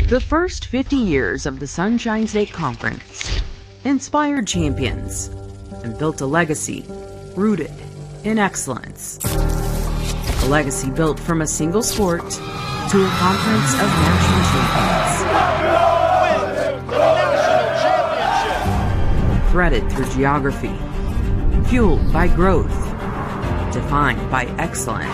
The first 50 years of the Sunshine State Conference inspired champions and built a legacy rooted in excellence. A legacy built from a single sport to a conference of national champions. Threaded through geography, fueled by growth, defined by excellence.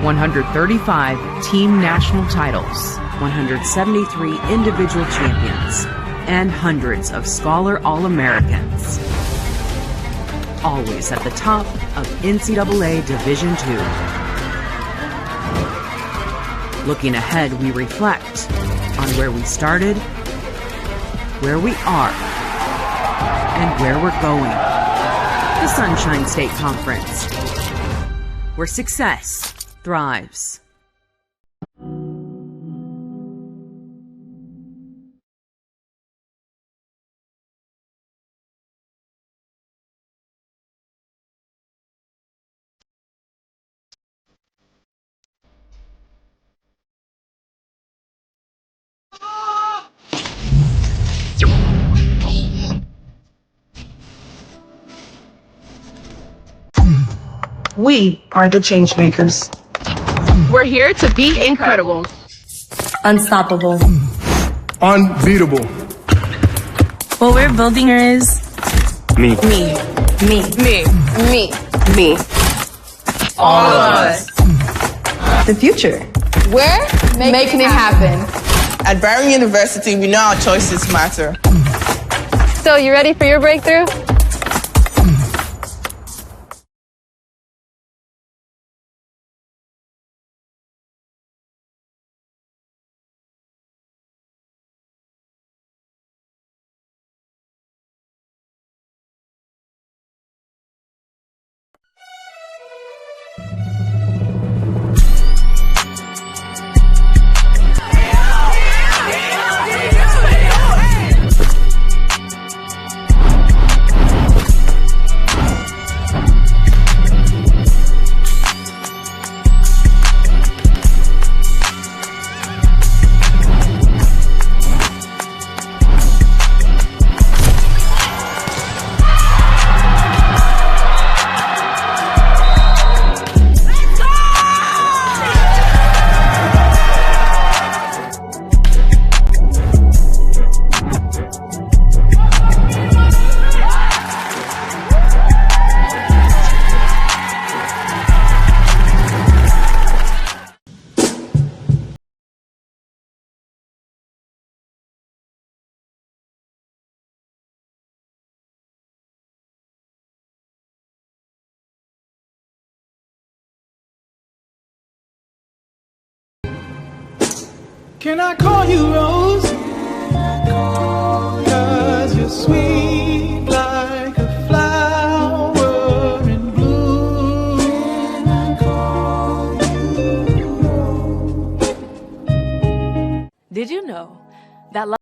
135 team national titles, 173 individual champions, and hundreds of Scholar All-Americans. Always at the top of NCAA Division II. Looking ahead, we reflect on where we started, where we are, and where we're going. The Sunshine State Conference, where success thrives. We are the change makers. We're here to be incredible. Unstoppable. Unbeatable. What we're building here is Me. me. All of us. The future. We're making it happen. At Barron University, we know our choices matter. So, you ready for your breakthrough? Can I call you Rose? 'Cause you're sweet like a flower in bloom. Did you know that love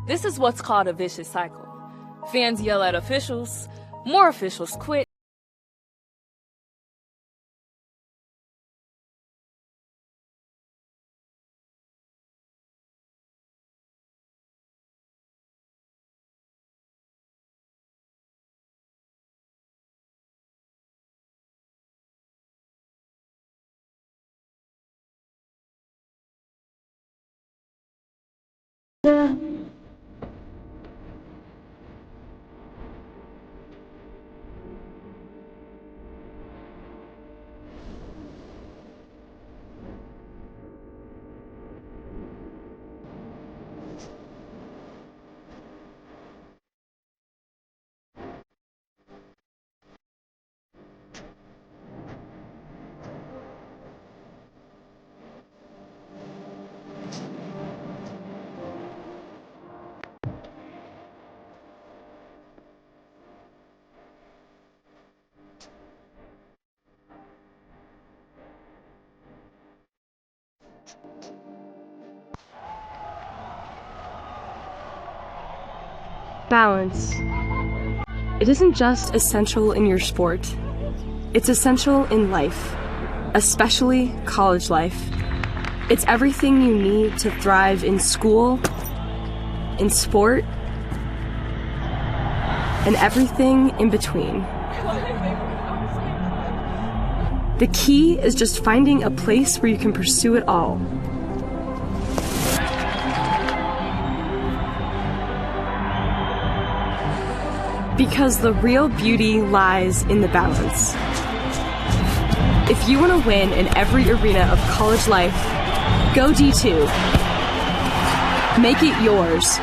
This is what's called a vicious cycle. Fans yell at officials, more officials quit. Balance. It isn't just essential in your sport. It's essential in life, especially college life. It's everything you need to thrive in school, in sport, and everything in between. The key is just finding a place where you can pursue it all. Because the real beauty lies in the balance. If you want to win in every arena of college life, go D2. Make it yours.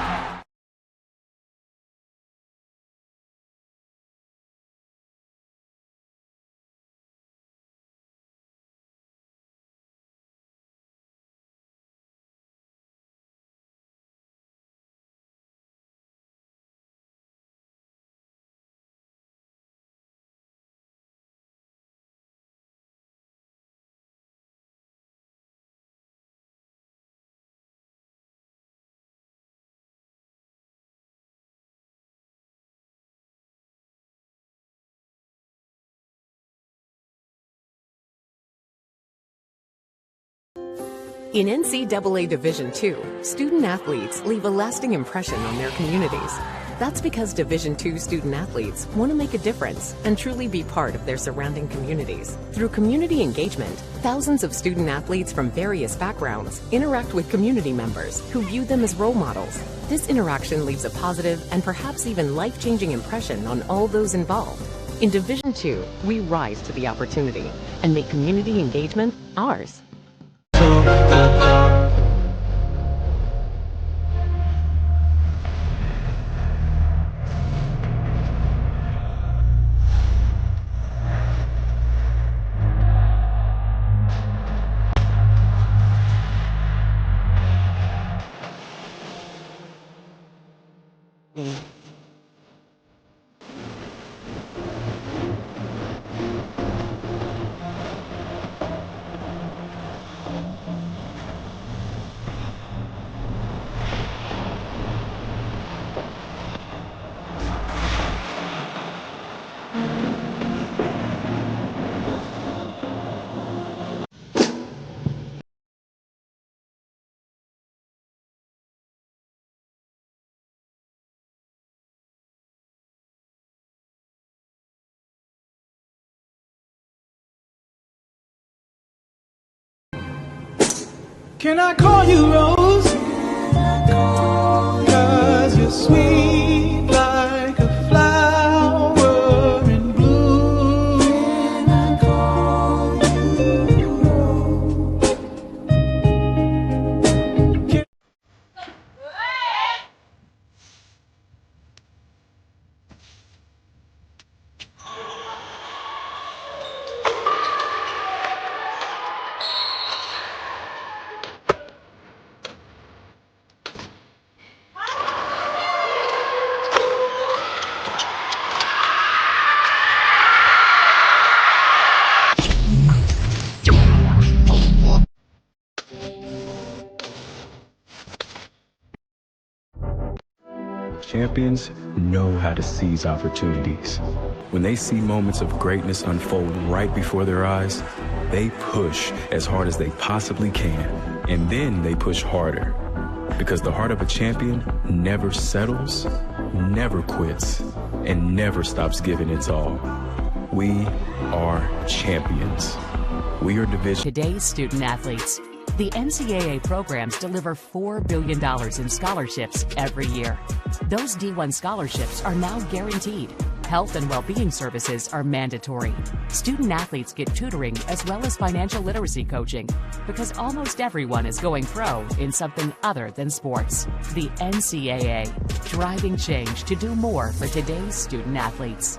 In NCAA Division II, student athletes leave a lasting impression on their communities. That's because Division II student athletes want to make a difference and truly be part of their surrounding communities. Through community engagement, thousands of student athletes from various backgrounds interact with community members who view them as role models. This interaction leaves a positive and perhaps even life-changing impression on all those involved. In Division II, we rise to the opportunity and make community engagement ours. Can I call you Rose? 'Cause you're sweet like a flower in bloom. Can I call you Rose? Champions know how to seize opportunities. When they see moments of greatness unfold right before their eyes, they push as hard as they possibly can, and then they push harder. Because the heart of a champion never settles, never quits, and never stops giving its all. We are champions. We are Division. Today's student athletes. The NCAA programs deliver $4 billion in scholarships every year. Those D1 scholarships are now guaranteed. Health and well-being services are mandatory. Student athletes get tutoring as well as financial literacy coaching because almost everyone is going pro in something other than sports. The NCAA, driving change to do more for today's student athletes.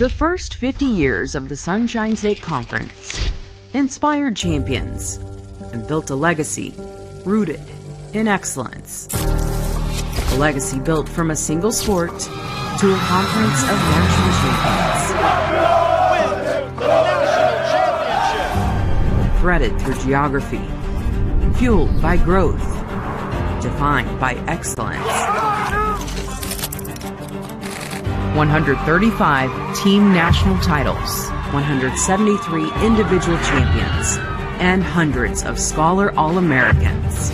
The first 50 years of the Sunshine State Conference inspired champions and built a legacy rooted in excellence. A legacy built from a single sport to a conference of national champions. Threaded through geography, fueled by growth, defined by excellence. 135 team national titles, 173 individual champions, and hundreds of Scholar All-Americans.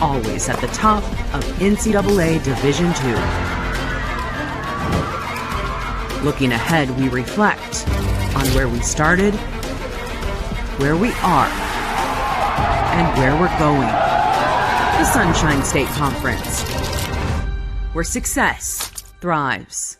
Always at the top of NCAA Division II. Looking ahead, we reflect on where we started, where we are, and where we're going. The Sunshine State Conference, where success thrives.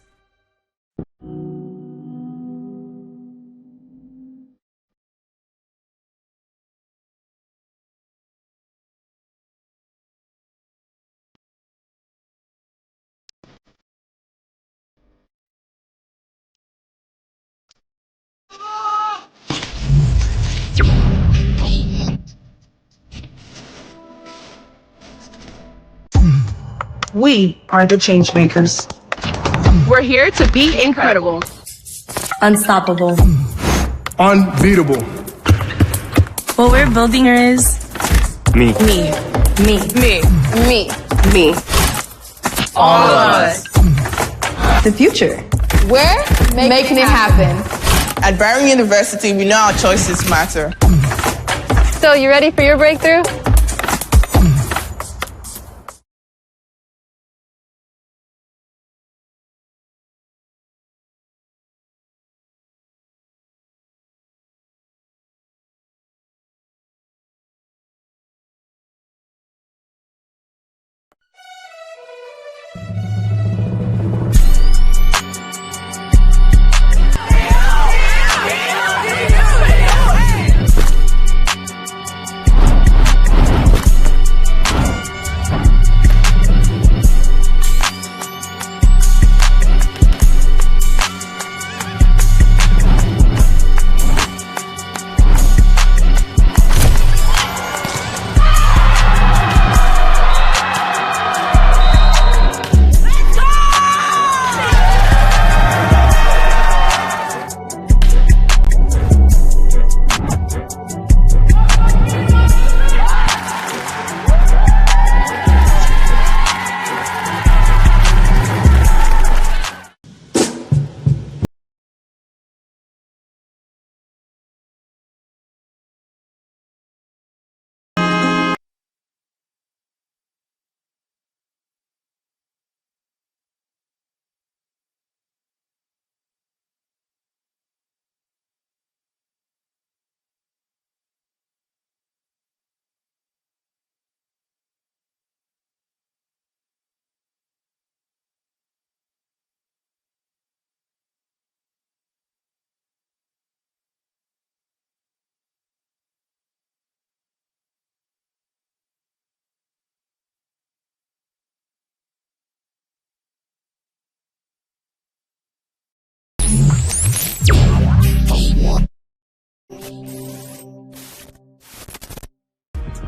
We are the change makers. We're here to be incredible. Unstoppable. Unbeatable. What we're building here is Me. me. Me. Me. Me. Me. All of us. The future. We're making it happen. At Barron University, we know our choices matter. So, you ready for your breakthrough?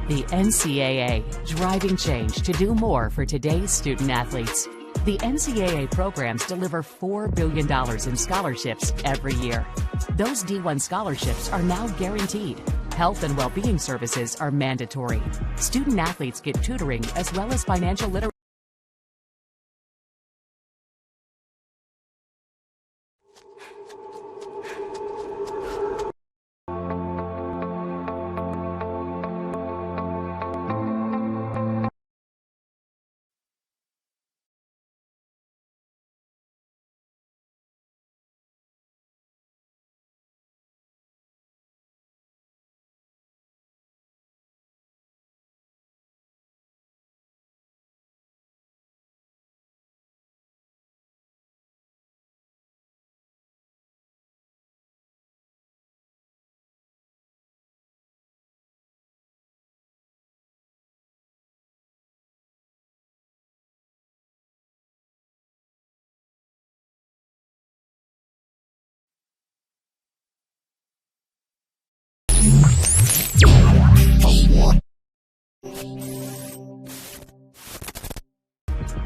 The NCAA, driving change to do more for today's student athletes. The NCAA programs deliver $4 billion in scholarships every year. Those D1 scholarships are now guaranteed. Health and well-being services are mandatory. Student athletes get tutoring as well as financial literacy.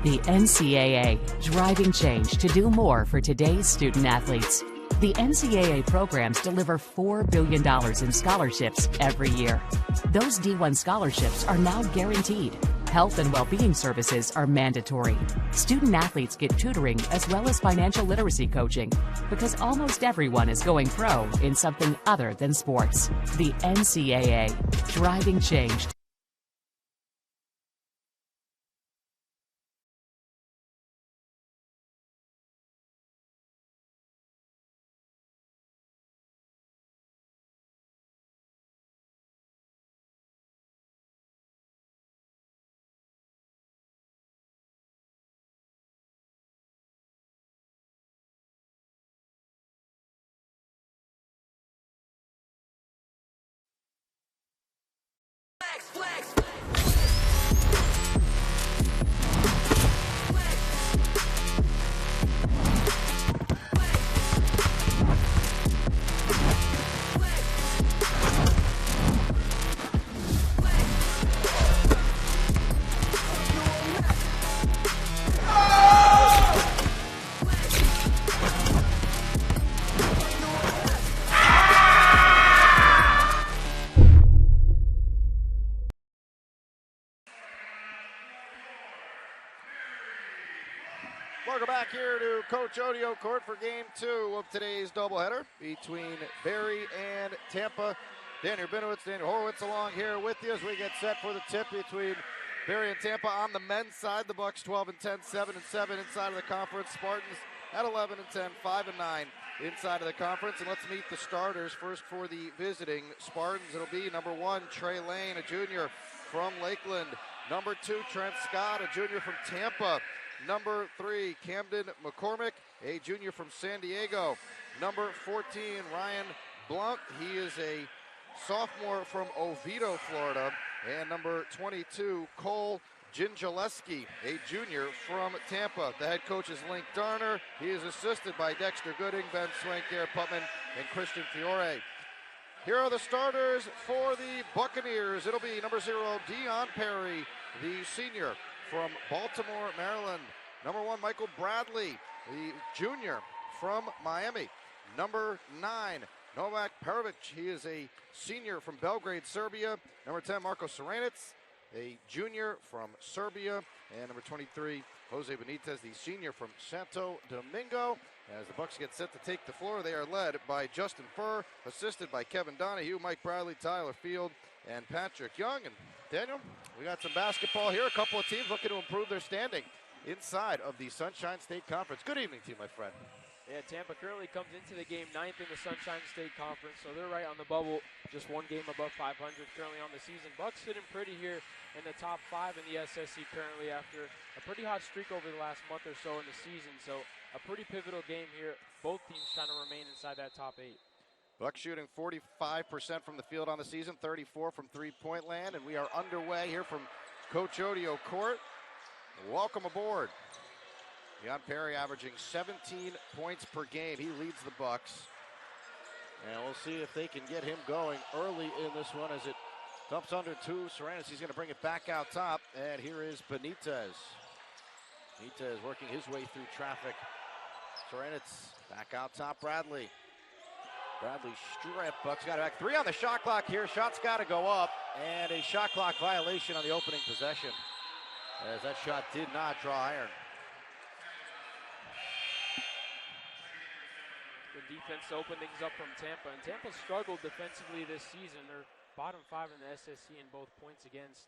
The NCAA, driving change to do more for today's student athletes. The NCAA programs deliver $4 billion in scholarships every year. Those D1 scholarships are now guaranteed. Health and well-being services are mandatory. Student athletes get tutoring as well as financial literacy coaching because almost everyone is going pro in something other than sports. The NCAA, driving change. Welcome back here to Coach Odio Court for Game 2 of today's doubleheader between Barry and Tampa. Daniel Binowitz, Daniel Horowitz along here with you as we get set for the tip between Barry and Tampa. On the men's side, the Bucks 12-10, 7-7 inside of the conference. Spartans at 11-10, 5-9 inside of the conference. And let's meet the starters. First for the visiting Spartans, it'll be number 1, Trey Lane, a junior from Lakeland. Number 2, Trent Scott, a junior from Tampa. Number 3, Camden McCormick, a junior from San Diego. Number 14, Ryan Blount. He is a sophomore from Oviedo, Florida. And number 22, Cole Gingileski, a junior from Tampa. The head coach is Link Darner. He is assisted by Dexter Gooding, Ben Swank, Garrett Putman, and Christian Fiore. Here are the starters for the Buccaneers. It'll be number 0, Dion Perry, the senior from Baltimore, Maryland. Number 1, Michael Bradley, the junior from Miami. Number 9, Novak Perovic. He is a senior from Belgrade, Serbia. Number 10, Marco Serenitz, a junior from Serbia. And number 23, Jose Benitez, the senior from Santo Domingo. As the Bucks get set to take the floor, they are led by Justin Furr, assisted by Kevin Donahue, Mike Bradley, Tyler Field, and Patrick Young. And Daniel, we got some basketball here. A couple of teams looking to improve their standing inside of the Sunshine State Conference. Good evening to you, my friend. Yeah, Tampa currently comes into the game 9th in the Sunshine State Conference, so they're right on the bubble, just one game above 500 currently on the season. Bucks sitting pretty here in the top 5 in the SSC currently after a pretty hot streak over the last month or so in the season, so a pretty pivotal game here. Both teams trying to remain inside that top 8. Bucks shooting 45% from the field on the season, 34 from three-point land, and we are underway here from Coach Odio Court. Welcome aboard. Dion Perry averaging 17 points per game. He leads the Bucks. And we'll see if they can get him going early in this one as it dumps under 2. Serenus, he's going to bring it back out top. And here is Benitez. Benitez working his way through traffic. Serenus back out top, Bradley. Bradley strip, Bucks got it back. 3 on the shot clock here. Shot's got to go up. And a shot clock violation on the opening possession, as that shot did not draw iron. Good defense to open things up from Tampa. And Tampa struggled defensively this season. They're bottom 5 in the SSC in both points against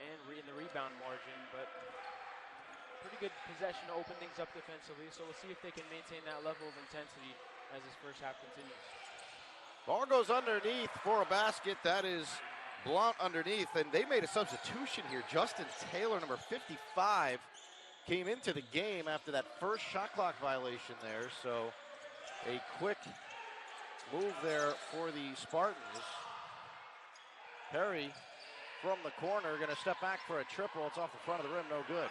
and in the rebound margin. But pretty good possession to open things up defensively. So we'll see if they can maintain that level of intensity as this first half continues. Ball goes underneath for a basket. That is Blount underneath. And they made a substitution here. Justin Taylor, number 55, came into the game after that first shot clock violation there. So a quick move there for the Spartans. Perry from the corner, going to step back for a triple. It's off the front of the rim, no good.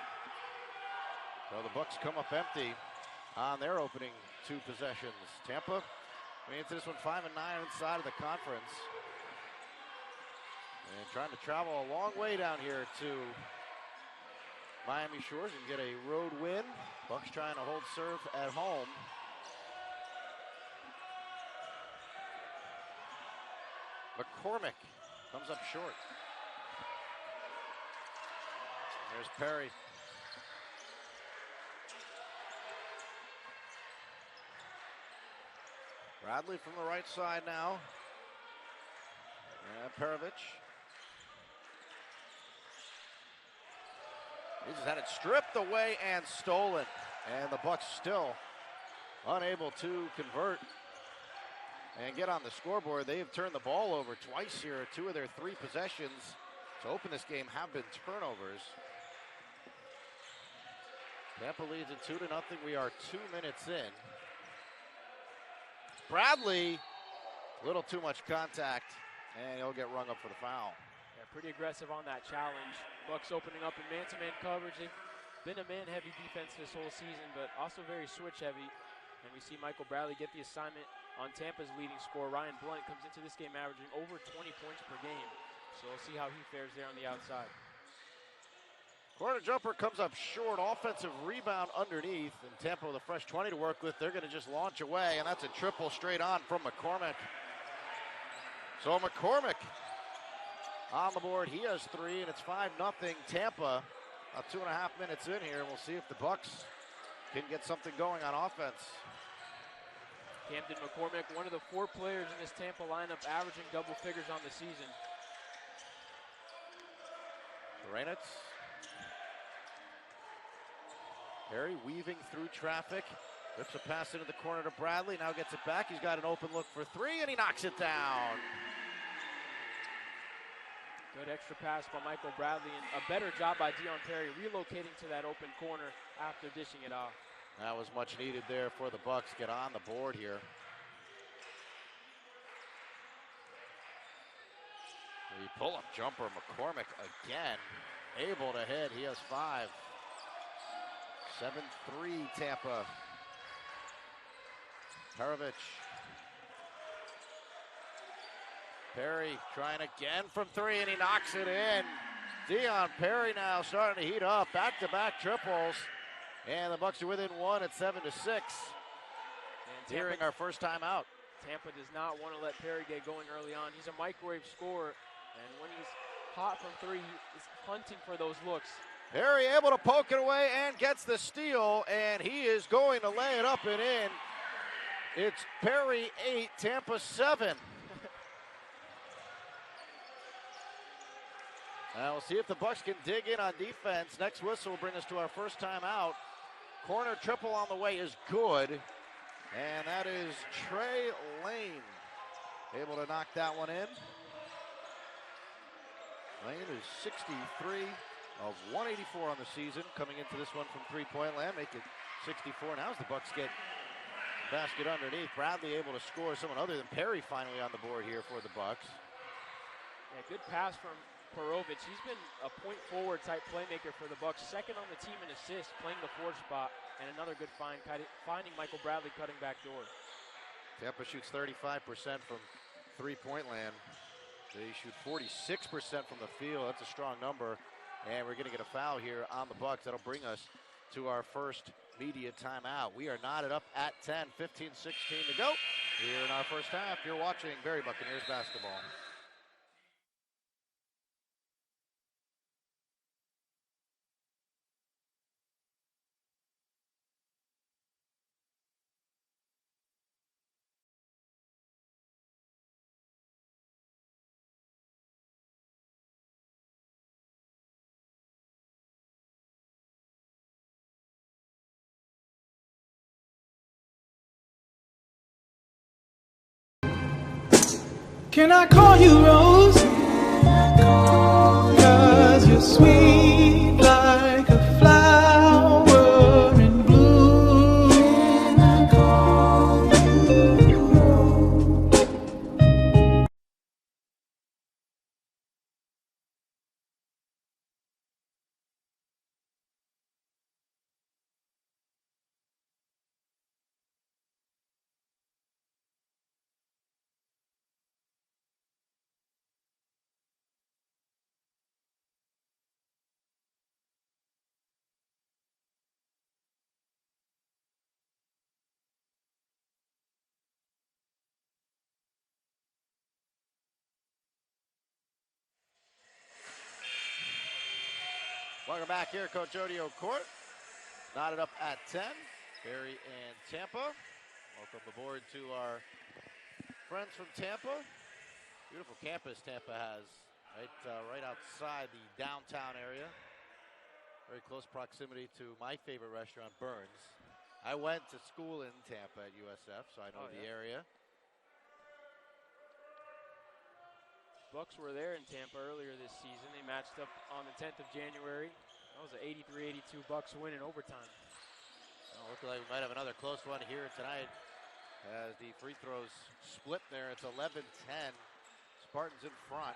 So the Bucks come up empty on their opening 2 possessions. Tampa going into this one 5-9 inside of the conference. And trying to travel a long way down here to Miami Shores and get a road win. Bucks trying to hold serve at home. McCormick comes up short. There's Perry. Bradley from the right side now. And Perovic. He just had it stripped away and stolen. And the Bucks still unable to convert and get on the scoreboard. They have turned the ball over twice here. 2 of their 3 possessions to open this game have been turnovers. Tampa leads it 2-0. We are 2 minutes in. Bradley, a little too much contact, and he'll get rung up for the foul. Yeah, pretty aggressive on that challenge. Bucks opening up in man-to-man coverage. They've been a man-heavy defense this whole season, but also very switch-heavy. And we see Michael Bradley get the assignment on Tampa's leading scorer. Ryan Blunt comes into this game averaging over 20 points per game. So we'll see how he fares there on the outside. Corner jumper comes up short. Offensive rebound underneath. And Tampa with a fresh 20 to work with. They're going to just launch away. And that's a triple straight on from McCormick. So McCormick on the board. He has 3, and it's 5-0 Tampa. About 2.5 minutes in here. We'll see if the Bucks can get something going on offense. Camden McCormick, one of the 4 players in this Tampa lineup averaging double figures on the season. Reynitz. Perry weaving through traffic. Rips a pass into the corner to Bradley. Now gets it back. He's got an open look for 3, and he knocks it down. Good extra pass by Michael Bradley, and a better job by Dion Perry relocating to that open corner after dishing it off. That was much needed there for the Bucks get on the board here. The pull-up jumper, McCormick again, able to hit. He has 5. 7-3 Tampa. Perovic. Perry trying again from 3, and he knocks it in. Dion Perry now starting to heat up. Back-to-back triples. And the Bucks are within 1 at 7-6. Nearing our first time out. Tampa does not want to let Perry get going early on. He's a microwave scorer, and when he's hot from 3, he's hunting for those looks. Perry able to poke it away and gets the steal, and he is going to lay it up and in. It's Perry 8, Tampa 7. Now we'll see if the Bucks can dig in on defense. Next whistle will bring us to our first time out. Corner triple on the way is good. And that is Trey Lane able to knock that one in. Lane is 63 of 184 on the season, coming into this one from three-point land, make it 64. Now as the Bucks get basket underneath, Bradley able to score. Someone other than Perry finally on the board here for the Bucks. Yeah, good pass from Perovic. He's been a point forward type playmaker for the Bucks. Second on the team in assists, playing the 4 spot, and another good find, finding Michael Bradley cutting back door. Tampa shoots 35% from three-point land. They shoot 46% from the field. That's a strong number. And we're going to get a foul here on the Bucks. That'll bring us to our first media timeout. We are knotted up at 10, 15-16 to go here in our first half. You're watching Berry Buccaneers basketball. Can I call you Rose? 'Cause you're sweet like a flower in bloom. Can I call you Rose? Welcome back here, Coach Odio Court. Knotted up at 10. Barry and Tampa. Welcome aboard to our friends from Tampa. Beautiful campus Tampa has, right outside the downtown area. Very close proximity to my favorite restaurant, Burns. I went to school in Tampa at USF, so I know the area. Bucks were there in Tampa earlier this season. They matched up on the 10th of January. That was an 83-82 Bucks win in overtime. Well, looks like we might have another close one here tonight as the free throws split there. It's 11-10. Spartans in front.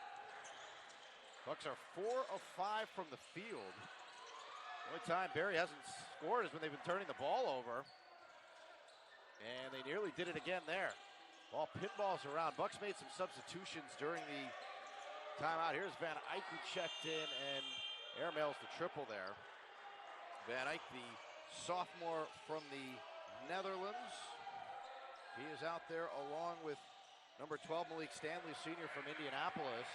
Bucks are 4 of 5 from the field. The only time Barry hasn't scored is when they've been turning the ball over. And they nearly did it again there. Ball pinballs around. Bucks made some substitutions during the timeout. Here's Van Eyck who checked in and airmails the triple there. Van Eyck, the sophomore from the Netherlands. He is out there along with number 12, Malik Stanley, senior from Indianapolis.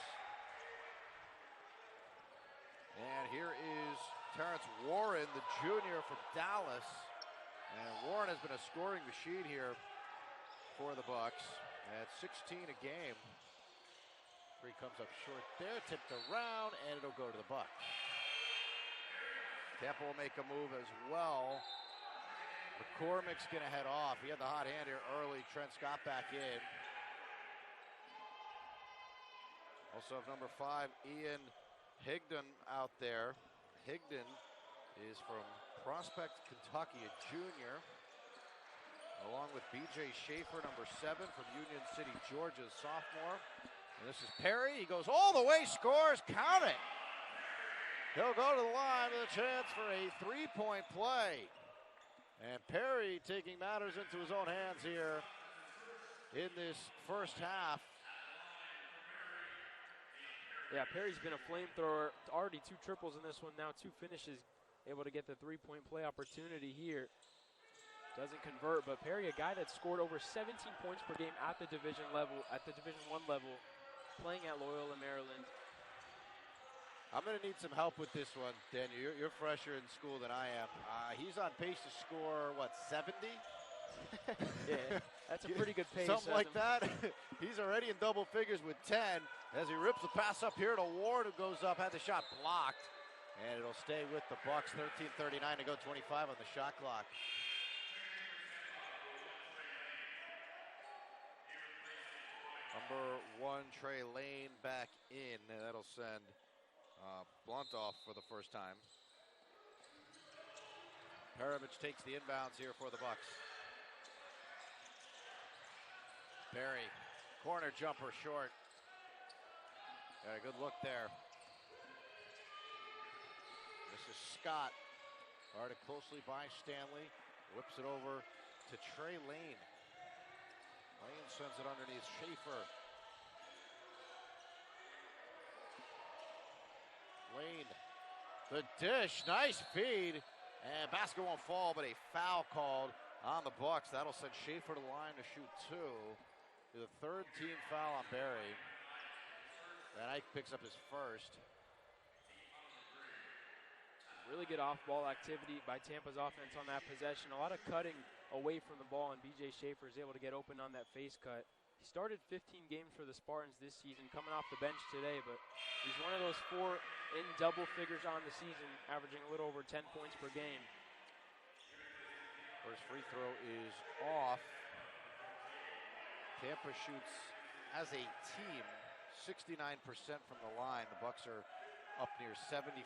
And here is Terrence Warren, the junior from Dallas. And Warren has been a scoring machine here for the Bucks at 16 a game. Three comes up short there, tipped around, and it'll go to the Bucks. Tampa will make a move as well. McCormick's going to head off. He had the hot hand here early. Trent Scott back in. Also have number 5, Ian Higdon out there. Higdon is from Prospect, Kentucky, a junior. Along with B.J. Schaefer, number 7 from Union City, Georgia, sophomore. And this is Perry. He goes all the way, scores, count it. He'll go to the line with a chance for a 3-point play. And Perry taking matters into his own hands here in this first half. Yeah, Perry's been a flamethrower. Already 2 triples in this one, now 2 finishes. Able to get the 3-point play opportunity here. Doesn't convert, but Perry, a guy that scored over 17 points per game at the Division level, at the Division I level, playing at Loyola, Maryland. I'm going to need some help with this one, Daniel. You're fresher in school than I am. He's on pace to score, 70? Yeah, that's a pretty good pace. Something like that. He's already in double figures with 10 as he rips the pass up here to Ward, who goes up, had the shot blocked. And it'll stay with the Bucks. 13:39 to go, 25 on the shot clock. Number 1, Trey Lane back in. And that'll send Blunt off for the first time. Perovich takes the inbounds here for the Bucks. Perry, corner jumper short. Got a good look there. This is Scott, guarded closely by Stanley. Whips it over to Trey Lane. Lane sends it underneath Schaefer. Lane, the dish, nice feed. And basket won't fall, but a foul called on the Bucks. That'll send Schaefer to the line to shoot 2. The 3rd team foul on Barry. Van Eyck picks up his first. Really good off-ball activity by Tampa's offense on that possession. A lot of cutting away from the ball, and B.J. Schaefer is able to get open on that face cut. He started 15 games for the Spartans this season, coming off the bench today, but he's one of those 4 in double figures on the season, averaging a little over 10 points per game. First free throw is off. Tampa shoots, as a team, 69% from the line. The Bucks are up near 75%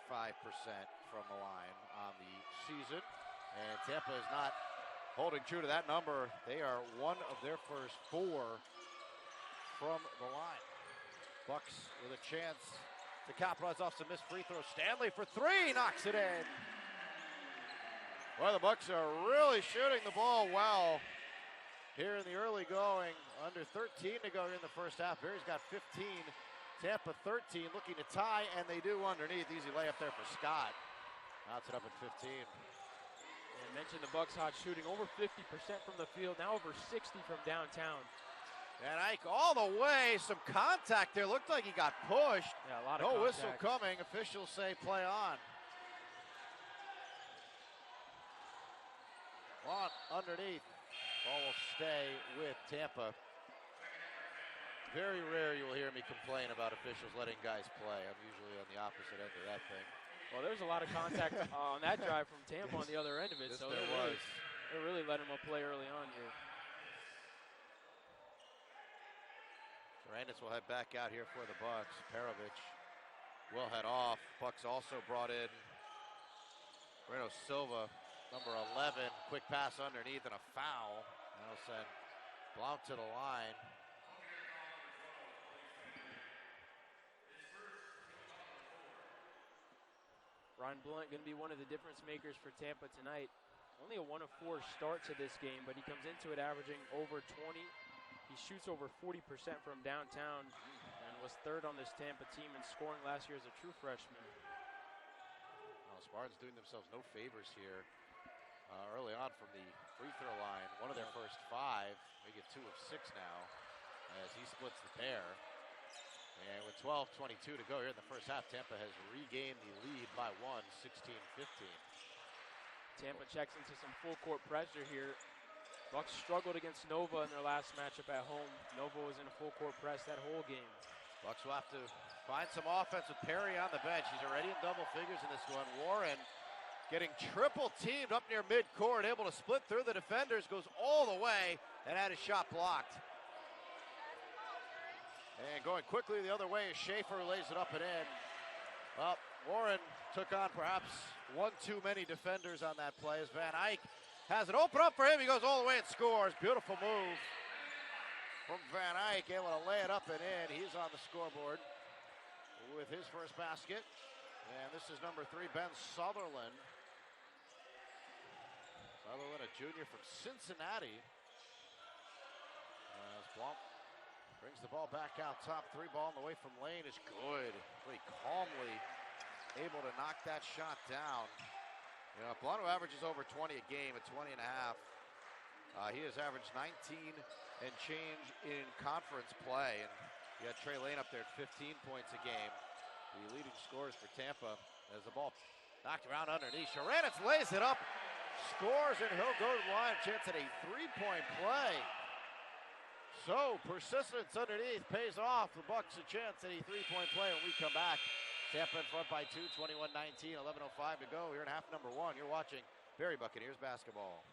from the line on the season. And Tampa is not holding true to that number. They are one of their first 4 from the line. Bucks with a chance to capitalize off some missed free throws. Stanley for 3, knocks it in. Well, the Bucks are really shooting the ball well here in the early going. Under 13 to go in the first half. Barry's got 15. Tampa 13, looking to tie, and they do underneath. Easy layup there for Scott. Knots it up at 15. And I mentioned the Bucks hot shooting, over 50% from the field, now over 60 from downtown. And Ike all the way, some contact there. Looked like he got pushed. Yeah, a lot of no contact. Whistle coming. Officials say play on. Blount underneath. Ball will stay with Tampa. Very rare you will hear me complain about officials letting guys play. I'm usually on the opposite end of that thing. Well, there's a lot of contact on that drive from Tampa on the other end of it. Yes, So there was. They're really letting him play early on here. Spartans will head back out here for the Bucks. Perovic will head off. Bucks also brought in Breno Silva, number 11. Quick pass underneath and a foul. That'll send Blount to the line. Ryan Blount going to be one of the difference makers for Tampa tonight. Only a 1 of 4 start to this game, but he comes into it averaging over 20. He shoots over 40% from downtown and was third on this Tampa team in scoring last year as a true freshman. Well, Spartans doing themselves no favors here early on from the free throw line. One of their first 5. They get 2 of 6 now as he splits the pair. And with 12:22 to go here in the first half, Tampa has regained the lead by 1, 16-15. Tampa checks into some full court pressure here. Bucks struggled against Nova in their last matchup at home. Nova was in a full court press that whole game. Bucks will have to find some offense with Perry on the bench. He's already in double figures in this one. Warren getting triple teamed up near midcourt, able to split through the defenders, goes all the way and had his shot blocked. And going quickly the other way is Schaefer, who lays it up and in. Well, Warren took on perhaps one too many defenders on that play as Van Eyck has it open up for him. He goes all the way and scores. Beautiful move from Van Eyck, able to lay it up and in. He's on the scoreboard with his first basket. And this is number 3, Ben Sutherland. Sutherland, a junior from Cincinnati. As Blount brings the ball back out top. 3 ball on the way from lane is good. Really calmly able to knock that shot down. You know, Blount averages over 20 a game at 20 and a half. He has averaged 19 and change in conference play. And you got Trey Lane up there at 15 points a game. The leading scorers for Tampa as the ball knocked around underneath. Sharanitz lays it up, scores, and he'll go to the line. Chance at a 3-point play. So persistence underneath pays off. The Bucks a chance at a 3-point play when we come back. Tampa in front by 2, 21-19, 11:05 to go. Here in half number 1. You're watching Berry Buccaneers basketball.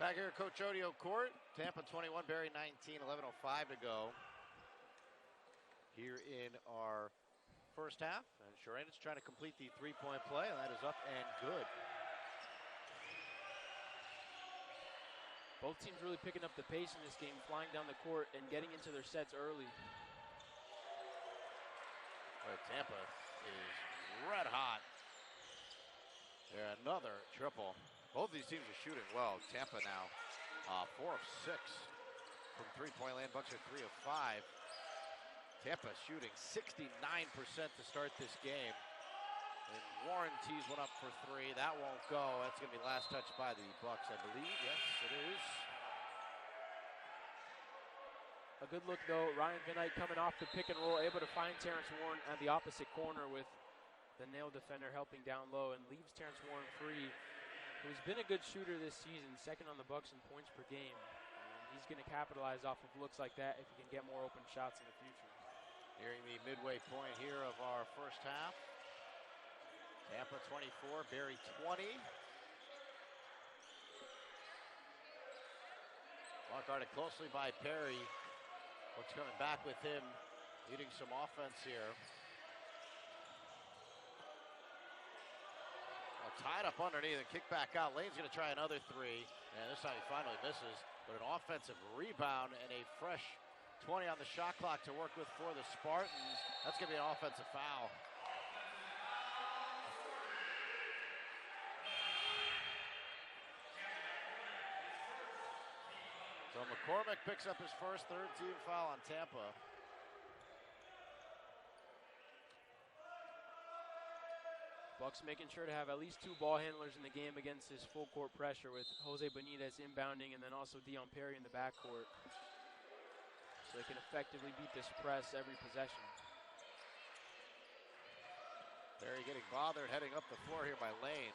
Back here at Coach Odio Court. Tampa 21, Berry 19, 11:05 to go here in our first half. And Sharanitz trying to complete the 3-point play, and that is up and good. Both teams really picking up the pace in this game, flying down the court and getting into their sets early. Well, Tampa is red hot. There, another triple. Both of these teams are shooting well. Tampa now 4 of 6 from 3-point land. Bucks are 3 of 5. Tampa shooting 69% to start this game. And Warren tees one up for 3. That won't go. That's going to be last touch by the Bucks, I believe. Yes, it is. A good look, though. Ryan Van Eyck coming off the pick and roll, able to find Terrence Warren at the opposite corner with the nail defender helping down low and leaves Terrence Warren free, who's been a good shooter this season, second on the Bucks in points per game. And he's going to capitalize off of looks like that if he can get more open shots in the future. Nearing the midway point here of our first half. Tampa 24, Barry 20. Ball guarded closely by Perry. Bucks coming back with him, needing some offense here. Well, tied up underneath and kick back out. Lane's going to try another three, and this time he finally misses. But an offensive rebound and a fresh 20 on the shot clock to work with for the Spartans. That's going to be an offensive foul. So McCormick picks up his first third-team foul on Tampa. Bucks making sure to have at least 2 ball handlers in the game against this full court pressure with Jose Benitez inbounding and then also Dion Perry in the backcourt. So they can effectively beat this press every possession. Perry getting bothered heading up the floor here by Lane.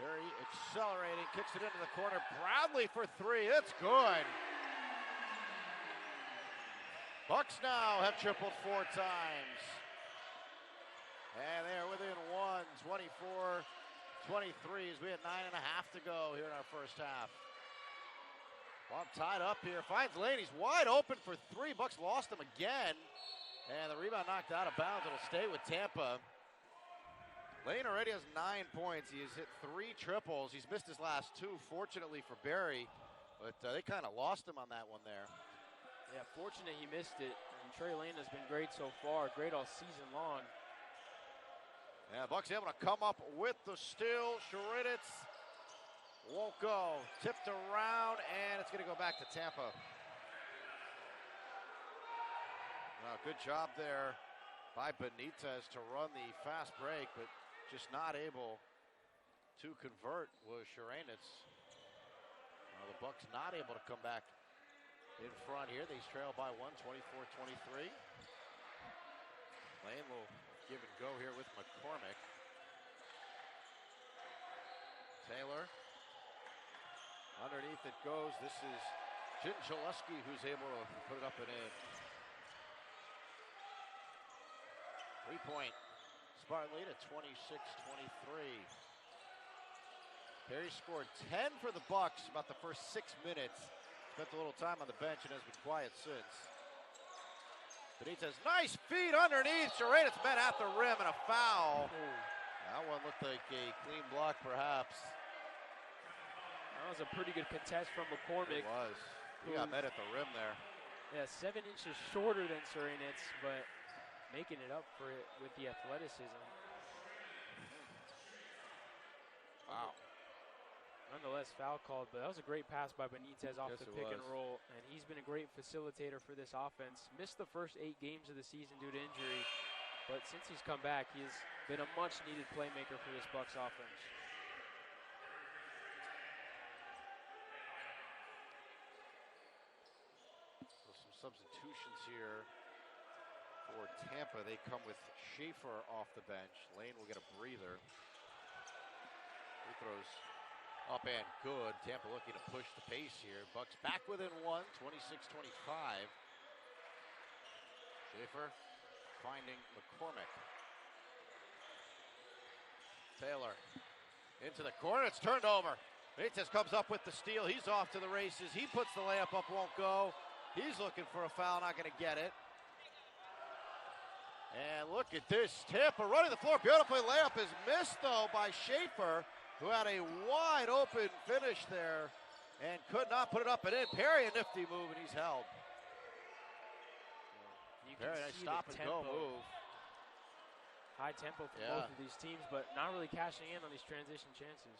Perry accelerating, kicks it into the corner. Bradley for 3, it's good. Bucks now have tripled 4 times. And they're within 1, 24-23 as we had 9.5 to go here in our first half. Well, tied up here, finds Lane, he's wide open for 3. Bucks lost him again. And the rebound knocked out of bounds, it'll stay with Tampa. Lane already has 9 points. He has hit 3 triples. He's missed his last 2, fortunately for Barry, but they kind of lost him on that one there. Yeah, fortunate he missed it. And Trey Lane has been great so far, great all season long. Yeah, Bucks able to come up with the steal. Shariditz won't go. Tipped around, and it's going to go back to Tampa. Well, good job there by Benitez to run the fast break, but just not able to convert was Shariditz. Well, the Bucks not able to come back in front here. They trail by 1, 24-23. Lane will give and go here with McCormick. Taylor. Underneath it goes. This is Jinchaleski who's able to put it up and in. 3-point Spartan lead at 26-23. Perry scored 10 for the Bucks about the first 6 minutes. Spent a little time on the bench and has been quiet since. Benitez, nice feed underneath. Shariditz met at the rim and a foul. That one looked like a clean block, perhaps. That was a pretty good contest from McCormick. It was. He got met at the rim there. Yeah, 7 inches shorter than Shariditz, but making it up for it with the athleticism. Wow. Nonetheless, foul called, but that was a great pass by Benitez off the pick and roll, and he's been a great facilitator for this offense. Missed the first 8 games of the season due to injury, but since he's come back, he's been a much-needed playmaker for this Bucks offense. So some substitutions here for Tampa. They come with Schaefer off the bench. Lane will get a breather. He throws up and good. Tampa looking to push the pace here. Bucks back within 1, 26-25. Schaefer finding McCormick. Taylor into the corner. It's turned over. Benitez comes up with the steal. He's off to the races. He puts the layup up, won't go. He's looking for a foul, not going to get it. And look at this. Tampa running the floor beautifully. Layup is missed, though, by Schaefer, who had a wide open finish there and could not put it up and in. Perry, a nifty move, and he's held. Perry, nice stop and go move. High tempo for both of these teams, but not really cashing in on these transition chances.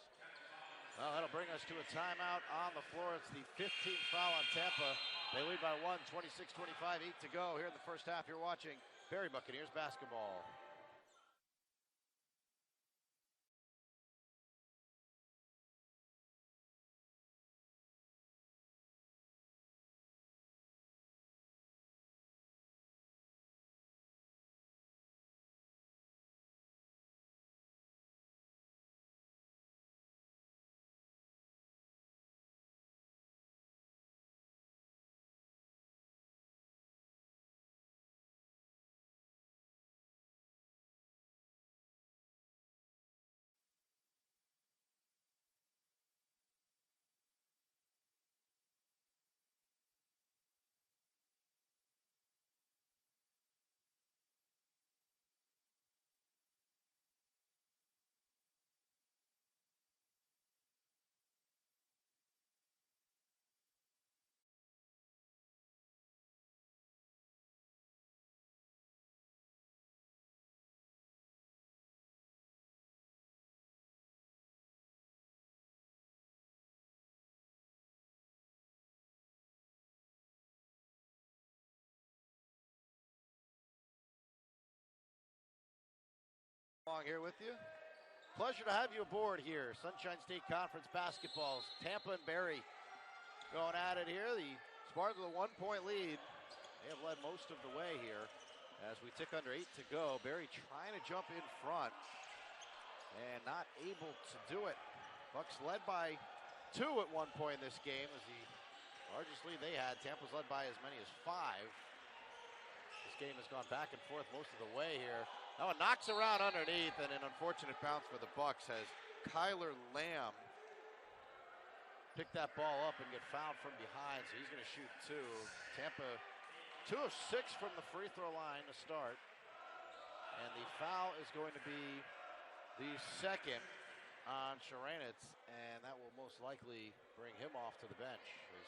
Well, that'll bring us to a timeout on the floor. It's the 15th foul on Tampa. They lead by 1, 26-25, 8 to go here in the first half. You're watching Barry Buccaneers basketball. along here with you. Pleasure to have you aboard here. Sunshine State Conference basketballs. Tampa and Barry going at it here. The Spartans with a 1-point lead. They have led most of the way here as we tick under 8 to go. Barry trying to jump in front and not able to do it. Bucks led by 2 at one point in this game as the largest lead they had. Tampa's led by as many as 5. This game has gone back and forth most of the way here. That one knocks around underneath, and an unfortunate bounce for the Bucks as Kyler Lamb pick that ball up and get fouled from behind, so he's going to shoot 2. Tampa 2 of 6 from the free throw line to start. And the foul is going to be the second on Sharanitz, and that will most likely bring him off to the bench as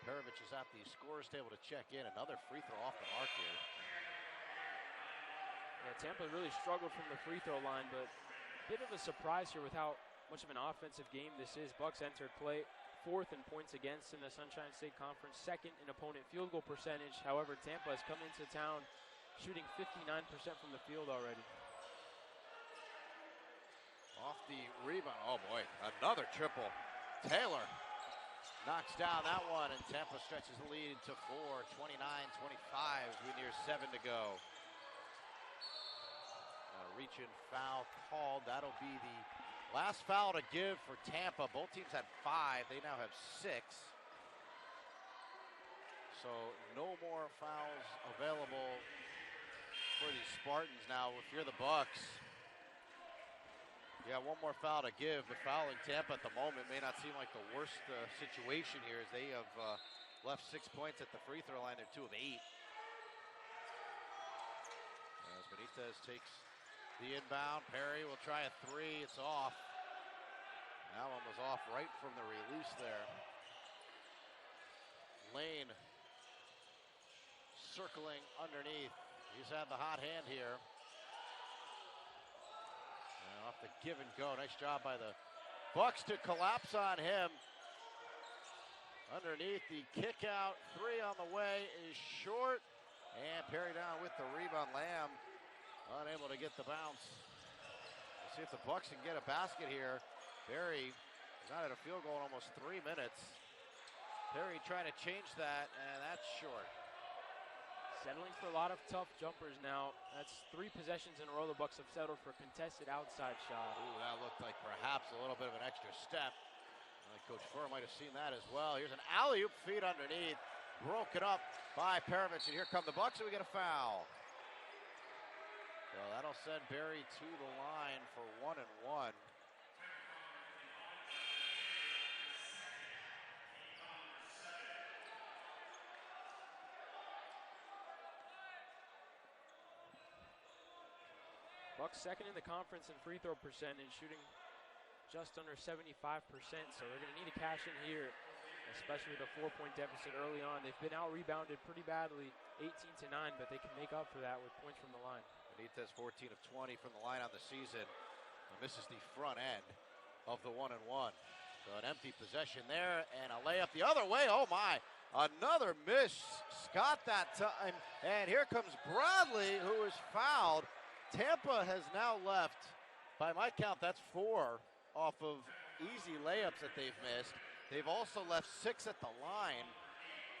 Perovich is at the scorer's table to check in. Another free throw off the mark here. Yeah, Tampa really struggled from the free throw line, but a bit of a surprise here with how much of an offensive game this is. Bucks entered play 4th in points against in the Sunshine State Conference, 2nd in opponent field goal percentage. However, Tampa has come into town shooting 59% from the field already. Off the rebound. Oh boy, another triple. Taylor knocks down that one, and Tampa stretches the lead to 4, 29-25 as we near 7 to go. Reach-in foul called. That'll be the last foul to give for Tampa. Both teams had 5. They now have 6. So no more fouls available for the Spartans now. If you're the Bucks, you got one more foul to give. The fouling Tampa at the moment may not seem like the worst situation here, as they have left 6 points at the free throw line. They're 2 of 8. As Benitez takes the inbound, Perry will try a 3. It's off. That one was off right from the release there. Lane circling underneath. He's had the hot hand here. And off the give and go. Nice job by the Bucks to collapse on him. Underneath, the kick out. 3 on the way is short. And Perry down with the rebound. Lamb unable to get the bounce. We'll see if the Bucks can get a basket here. Barry has not had a field goal in almost 3 minutes. Perry trying to change that, and that's short. Settling for a lot of tough jumpers now. That's 3 possessions in a row the Bucks have settled for a contested outside shot. Ooh, that looked like perhaps a little bit of an extra step. I think Coach Furr might have seen that as well. Here's an alley-oop feed underneath. Broken up by Perovich, and here come the Bucks, and we get a foul. So that'll send Barry to the line for 1 and 1. Bucks second in the conference in free throw percentage, shooting just under 75%, so they're going to need to cash in here, especially with a 4-point deficit early on. They've been out-rebounded pretty badly, 18-9, but they can make up for that with points from the line. Benitez 14 of 20 from the line on the season. And this is the front end of the 1 and 1. So an empty possession there and a layup the other way. Oh my, another miss. Scott that time. And here comes Bradley, who is fouled. Tampa has now left, by my count, that's 4 off of easy layups that they've missed. They've also left 6 at the line.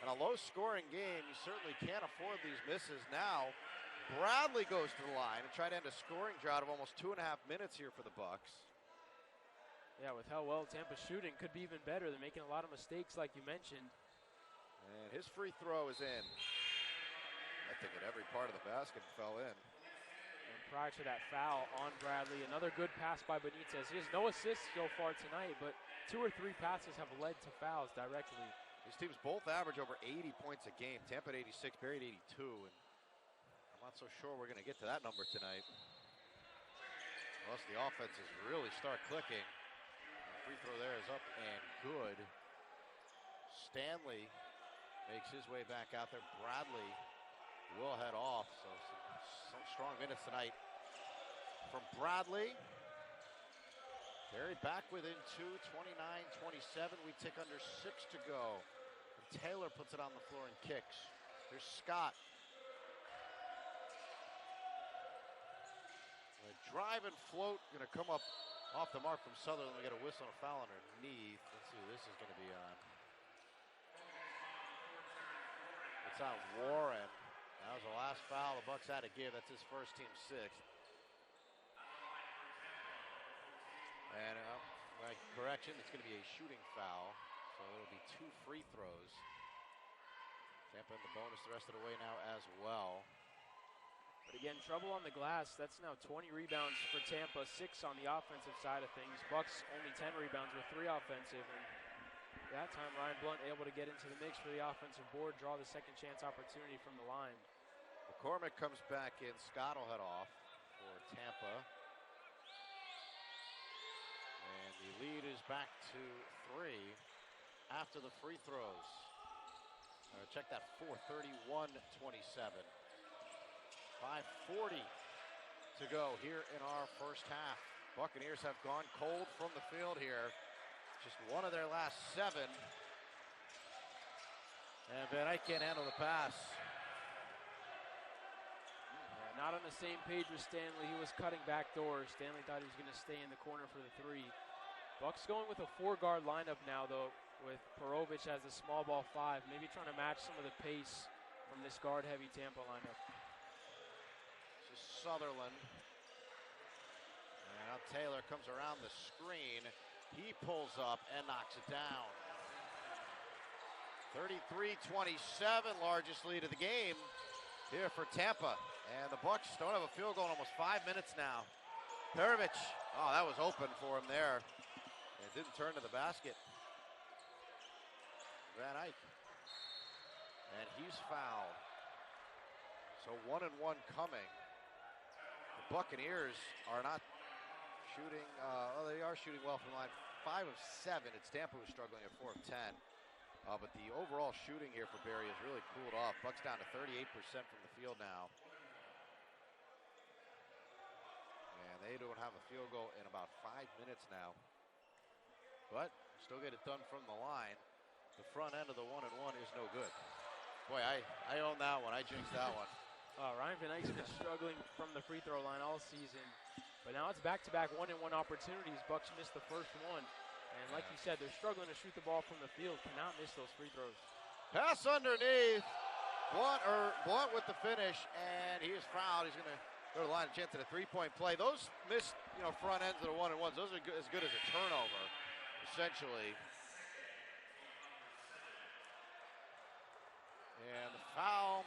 In a low-scoring game, you certainly can't afford these misses now. Bradley goes to the line and try to end a scoring drought of almost 2.5 minutes here for the Bucks. Yeah, with how well Tampa's shooting, could be even better. They're making a lot of mistakes, like you mentioned. And his free throw is in. I think at every part of the basket fell in. And prior to that foul on Bradley, another good pass by Benitez. He has no assists so far tonight, but 2 or 3 passes have led to fouls directly. These teams both average over 80 points a game. Tampa at 86, Barry at 82. And I'm not so sure we're going to get to that number tonight. Unless the offenses really start clicking. The free throw there is up and good. Stanley makes his way back out there. Bradley will head off. So some strong minutes tonight from Bradley. Barry back within 2, 29-27. We tick under 6 to go. And Taylor puts it on the floor and kicks. There's Scott. drive and float, going to come up off the mark from Sutherland. We get a whistle and a foul underneath. Let's see who this is going to be on. It's on Warren. That was the last foul the Bucks had to give. That's his first, team sixth. And my correction, it's going to be a shooting foul. So it'll be 2 free throws. Tampa in the bonus the rest of the way now as well. But again, trouble on the glass. That's now 20 rebounds for Tampa, 6 on the offensive side of things. Bucks only 10 rebounds with 3 offensive. And that time, Ryan Blunt able to get into the mix for the offensive board, draw the second chance opportunity from the line. McCormick comes back in. Scott will head off for Tampa. And the lead is back to 3 after the free throws. Check that 4:31-27. 5:40 to go here in our first half. Buccaneers have gone cold from the field here. Just one of their last 7. And Van Eyck can't handle the pass. Not on the same page with Stanley. He was cutting back doors. Stanley thought he was going to stay in the corner for the 3. Bucks going with a 4-guard lineup now, though, with Perovich as the small ball 5, maybe trying to match some of the pace from this guard-heavy Tampa lineup. This is Sutherland. And now Taylor comes around the screen. He pulls up and knocks it down. 33-27, largest lead of the game here for Tampa. And the Bucks don't have a field goal in almost 5 minutes now. Perovich, oh, that was open for him there. It didn't turn to the basket. Van Eyck. And he's fouled. So 1 and 1 coming. The Buccaneers are not shooting, they are shooting well from the line. 5 of 7. It's Tampa who's struggling at 4 of 10. But the overall shooting here for Barry has really cooled off. Bucks down to 38% from the field now. And they don't have a field goal in about 5 minutes now. But still get it done from the line. The front end of the 1 and 1 is no good. Boy, I own that one. I jinxed that one. Ryan Van Eyck's been struggling from the free throw line all season. But now it's back-to-back 1 and 1 opportunities. Bucks missed the first one. And like you said, they're struggling to shoot the ball from the field. Cannot miss those free throws. Pass underneath. Blunt with the finish, and he is fouled. He's going to go to the line, a chance at a 3-point play. Those missed, front ends of the 1 and 1s. Those are as good as a turnover, essentially. And the foul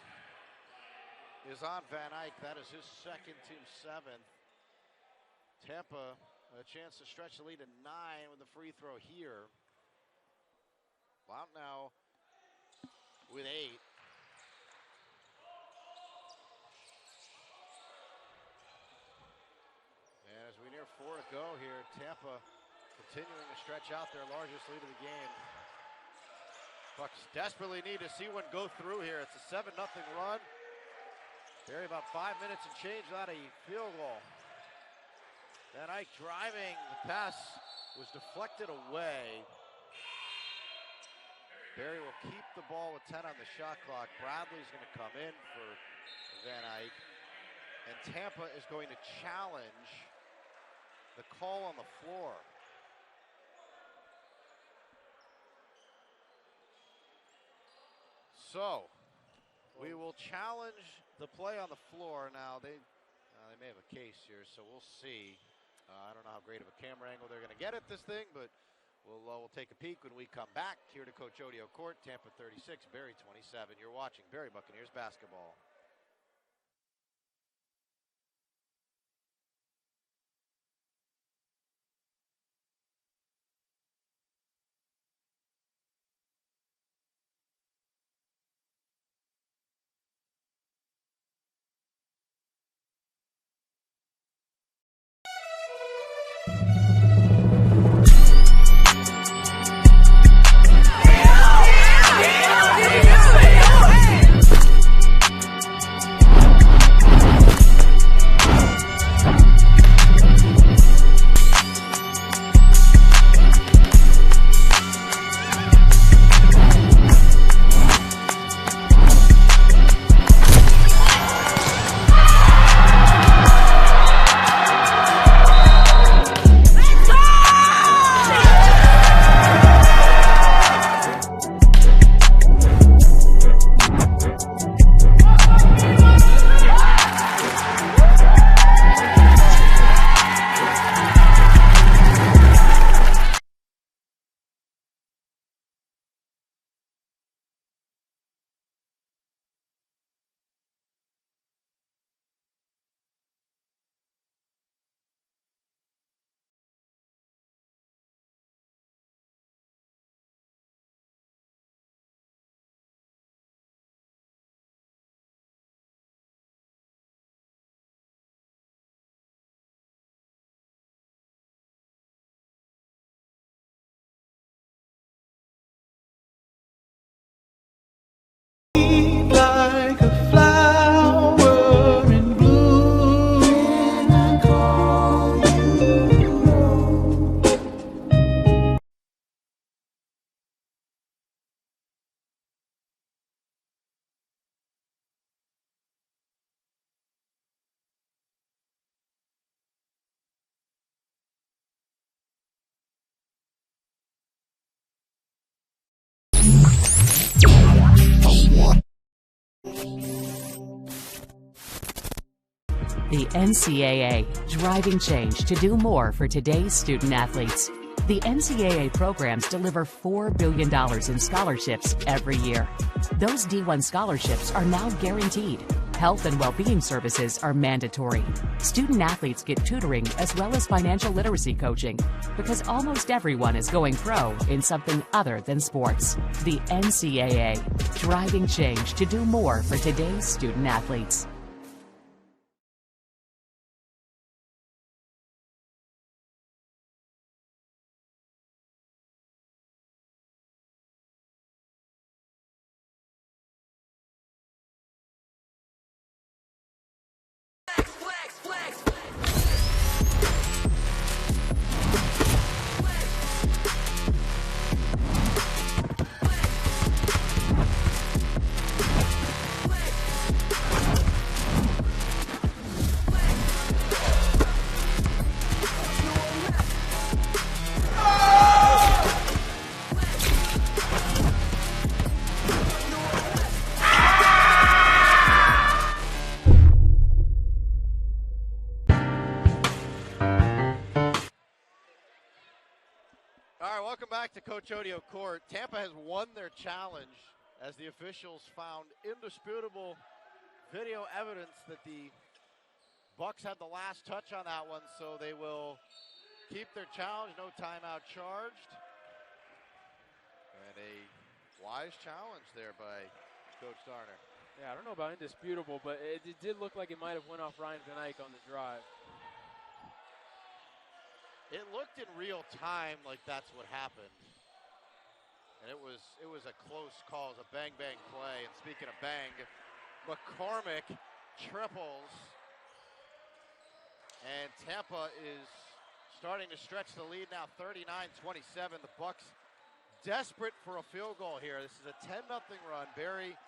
is on Van Eyck. That is his second, team 7th. Tampa, a chance to stretch the lead to 9 with the free throw here. Blount now with 8. And as we near 4 to go here, Tampa continuing to stretch out their largest lead of the game. Bucks desperately need to see one go through here. It's a 7-0 run. Barry about 5 minutes and change without a field goal. Van Eyck driving. The pass was deflected away. Barry will keep the ball with 10 on the shot clock. Bradley's going to come in for Van Eyck. And Tampa is going to challenge the call on the floor. So, we will challenge the play on the floor. Now, they may have a case here, so we'll see. I don't know how great of a camera angle they're going to get at this thing, but we'll take a peek when we come back here to Coach Odio Court. Tampa 36, Barry 27. You're watching Barry Buccaneers basketball. The NCAA, driving change to do more for today's student athletes. The NCAA programs deliver $4 billion in scholarships every year. Those D1 scholarships are now guaranteed. Health and well-being services are mandatory. Student athletes get tutoring as well as financial literacy coaching because almost everyone is going pro in something other than sports. The NCAA, driving change to do more for today's student athletes. Welcome back to Coach Odio Court. Tampa has won their challenge as the officials found indisputable video evidence that the Bucks had the last touch on that one, so they will keep their challenge. No timeout charged. And a wise challenge there by Coach Darner. Yeah, I don't know about indisputable, but it did look like it might have went off Ryan Van Eyck on the drive. It looked in real time like that's what happened. And it was a close call. It was a bang-bang play. And speaking of bang, McCormick triples. And Tampa is starting to stretch the lead now, 39-27. The Bucks desperate for a field goal here. This is a 10-0 run. Barry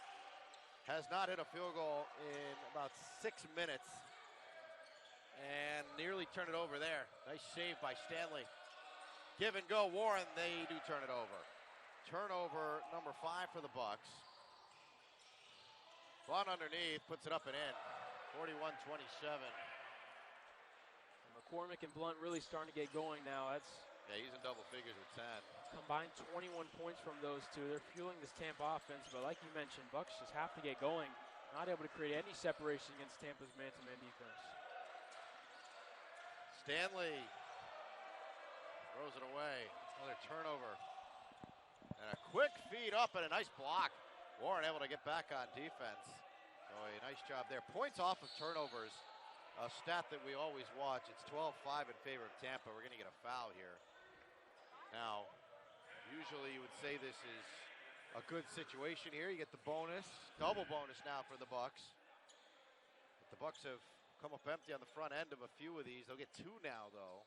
has not hit a field goal in about 6 minutes. And nearly turn it over there. Nice save by Stanley. Give and go, Warren. They do turn it over. Turnover number 5 for the Bucks. Blunt underneath, puts it up and in. 41-27. McCormick and Blunt really starting to get going now. Yeah, he's in double figures with 10. Combined 21 points from those two. They're fueling this Tampa offense, but like you mentioned, Bucks just have to get going. Not able to create any separation against Tampa's man-to-man defense. Stanley throws it away. Another turnover. And a quick feed up and a nice block. Warren able to get back on defense. So a nice job there. Points off of turnovers. A stat that we always watch. It's 12-5 in favor of Tampa. We're going to get a foul here. Now, usually you would say this is a good situation here. You get the bonus. Double bonus now for the Bucks. But the Bucks have come up empty on the front end of a few of these. They'll get 2 now, though.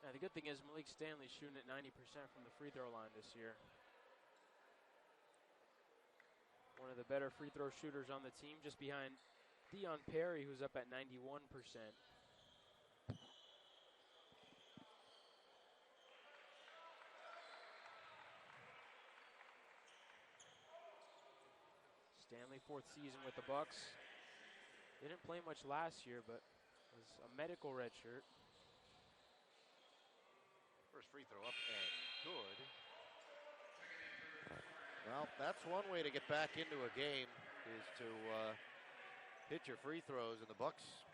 Yeah, the good thing is Malik Stanley's shooting at 90% from the free throw line this year. One of the better free throw shooters on the team, just behind Dion Perry, who's up at 91%. Stanley, 4th season with the Bucks. Didn't play much last year, but was a medical redshirt. First free throw up and good. Well, that's one way to get back into a game is to hit your free throws. And the Bucks,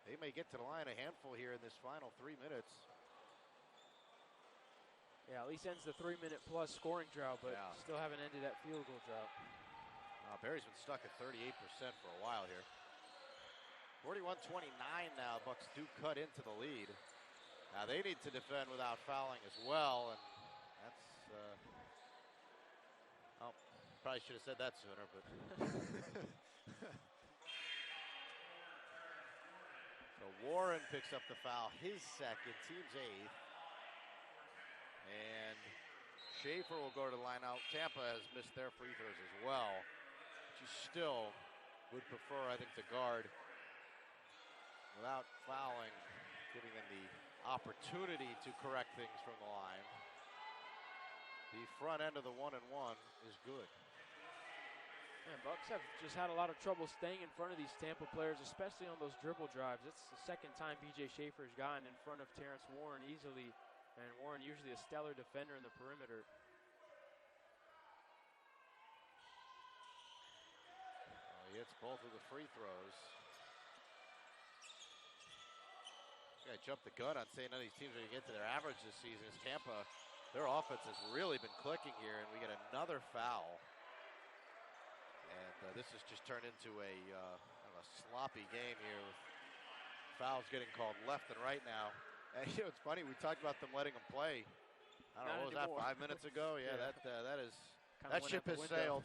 they may get to the line a handful here in this final 3 minutes. Yeah, at least ends the 3-minute plus scoring drought, but still haven't ended that field goal drought. Barry's been stuck at 38% for a while here. 41-29 now. Bucks do cut into the lead. Now they need to defend without fouling as well, and that's probably should have said that sooner, but so Warren picks up the foul, his second, team's 8th. And Schaefer will go to the line out. Tampa has missed their free throws as well. But you still would prefer, I think, to guard without fouling, giving them the opportunity to correct things from the line. The front end of the 1-and-1 is good. Yeah, Bucks have just had a lot of trouble staying in front of these Tampa players, especially on those dribble drives. It's the second time B.J. Schaefer has gotten in front of Terrence Warren easily, and Warren usually a stellar defender in the perimeter. He hits both of the free throws. I jumped the gun on saying none of these teams are going to get to their average this season. It's Tampa, their offense has really been clicking here, and we get another foul. And this has just turned into a kind of a sloppy game here with fouls getting called left and right now. And you know, it's funny, we talked about them letting them play. I don't know, what was that, 5 minutes ago? Yeah, yeah. that ship has sailed.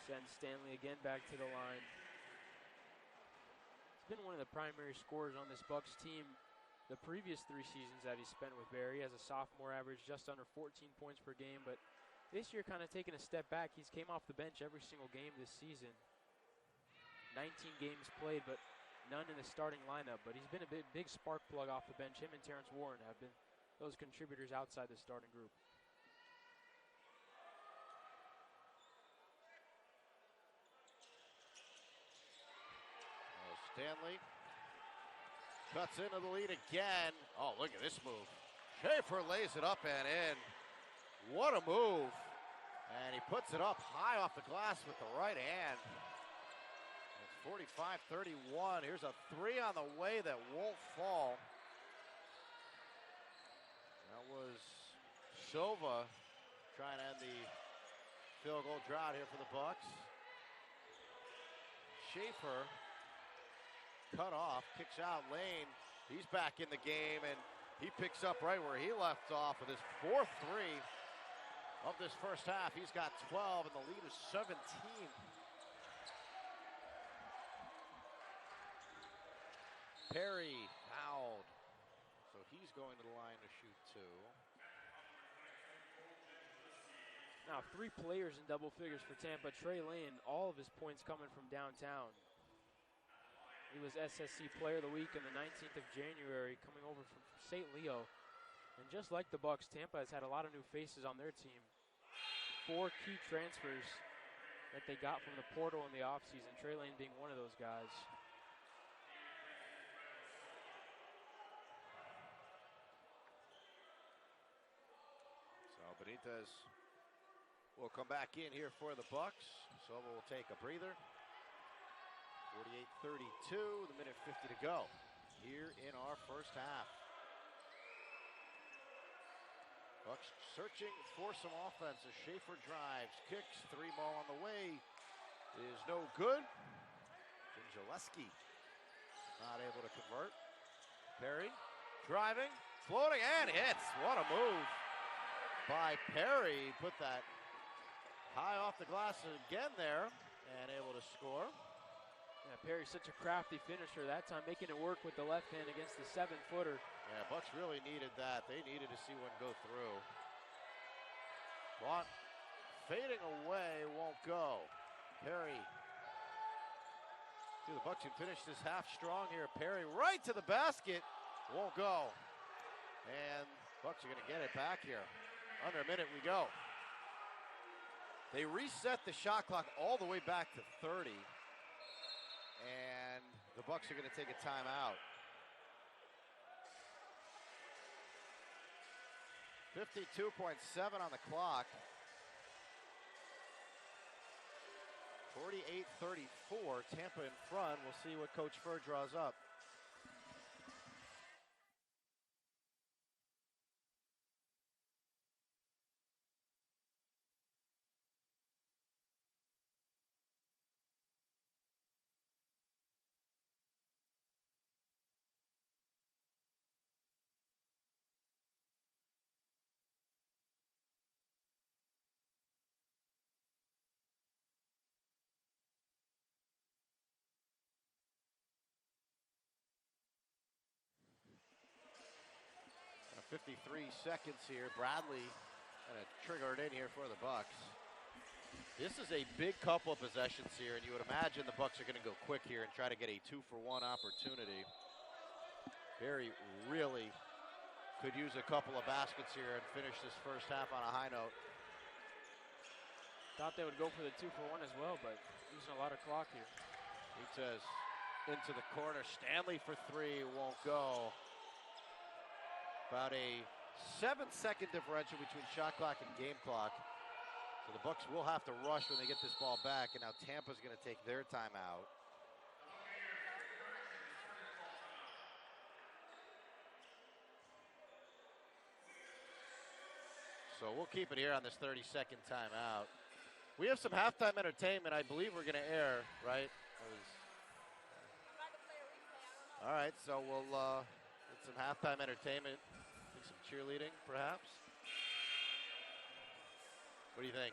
Send Stanley again back to the line. He's been one of the primary scorers on this Bucks team the previous 3 seasons that he spent with Barry. As a sophomore, averaged just under 14 points per game, but this year kind of taking a step back. He's came off the bench every single game this season. 19 games played, but none in the starting lineup. But he's been a big spark plug off the bench. Him and Terrence Warren have been those contributors outside the starting group. Stanley cuts into the lead again. Oh, look at this move. Schaefer lays it up and in. What a move. And he puts it up high off the glass with the right hand. It's 45-31. Here's a 3 on the way that won't fall. That was Silva trying to end the field goal drought here for the Bucks. Schaefer cut off, kicks out Lane. He's back in the game, and he picks up right where he left off with his 4th 3 of this first half. He's got 12, and the lead is 17. Perry fouled, so he's going to the line to shoot 2. Now 3 players in double figures for Tampa. Trey Lane, all of his points coming from downtown. He was SSC Player of the Week on the 19th of January, coming over from St. Leo. And just like the Bucks, Tampa has had a lot of new faces on their team. 4 key transfers that they got from the portal in the offseason, Trey Lane being one of those guys. So Benitez will come back in here for the Bucks. So we'll take a breather. 48-32, the minute 50 to go here in our first half. Bucks searching for some offense as Schaefer drives, kicks, 3 ball on the way is no good. Gingileski not able to convert. Perry driving, floating, and hits. What a move by Perry. Put that high off the glass again there and able to score. Yeah, Perry's such a crafty finisher that time, making it work with the left hand against the 7-footer. Yeah, Bucks really needed that. They needed to see one go through. Brought fading away, won't go. Perry. See, the Bucks can finish this half strong here. Perry right to the basket, won't go. And Bucks are going to get it back here. Under a minute we go. They reset the shot clock all the way back to 30. And the Bucks are going to take a timeout. 52.7 on the clock. 48-34, Tampa in front. We'll see what Coach Furr draws up. Now 53 seconds here. Bradley going to trigger it in here for the Bucks. This is a big couple of possessions here, and you would imagine the Bucks are going to go quick here and try to get a 2-for-1 opportunity. Barry really could use a couple of baskets here and finish this first half on a high note. Thought they would go for the 2-for-1 as well, but using a lot of clock here. Benitez into the corner. Stanley for three, won't go. About a 7-second differential between shot clock and game clock. So the Bucks will have to rush when they get this ball back, and now Tampa's going to take their timeout. So we'll keep it here on this 30-second timeout. We have some halftime entertainment I believe we're going to air, right? All right, so we'll get some halftime entertainment. Think some cheerleading, perhaps? What do you think?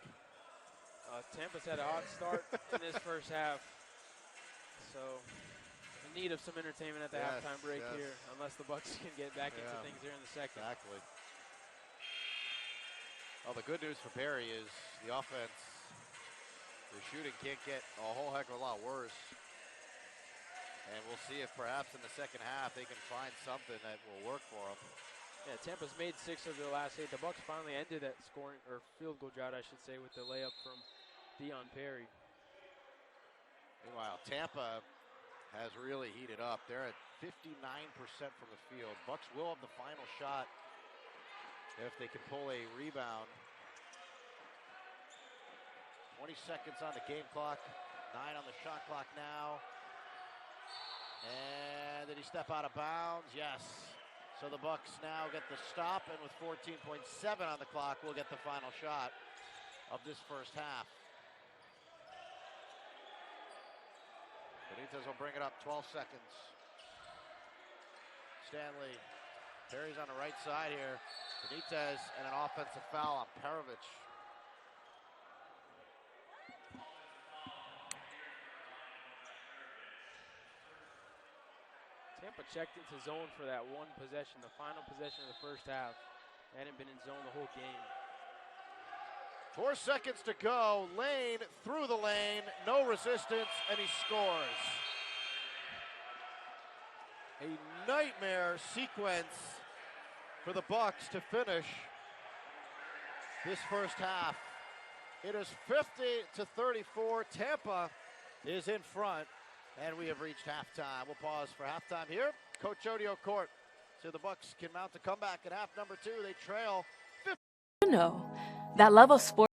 Tampa's had a hot start in this first half. So in need of some entertainment at the halftime break here, unless the Bucks can get back into things here in the second. Exactly. Well, the good news for Barry is the offense, the shooting can't get a whole heck of a lot worse. And we'll see if perhaps in the second half they can find something that will work for them. Yeah, Tampa's made 6 of their last 8. The Bucks finally ended that scoring, or field goal drought, I should say, with the layup from Dion Perry. Meanwhile, Tampa has really heated up. They're at 59% from the field. Bucks will have the final shot if they can pull a rebound. 20 seconds on the game clock, 9 on the shot clock now. And did he step out of bounds? Yes. So the Bucks now get the stop, and with 14.7 on the clock, we'll get the final shot of this first half. Benitez will bring it up, 12 seconds. Stanley, Perry's on the right side here. Benitez and an offensive foul on Perovich. Tampa checked into zone for that one possession, the final possession of the first half. They hadn't been in zone the whole game. 4 seconds to go. Lane through the lane, no resistance, and he scores. A nightmare sequence for the Bucks to finish this first half. It is 50-34. Tampa is in front, and we have reached halftime. We'll pause for halftime here. Coach Odio Court. So the Bucks can mount a comeback at half number 2. They trail 50. You know, that love of sport.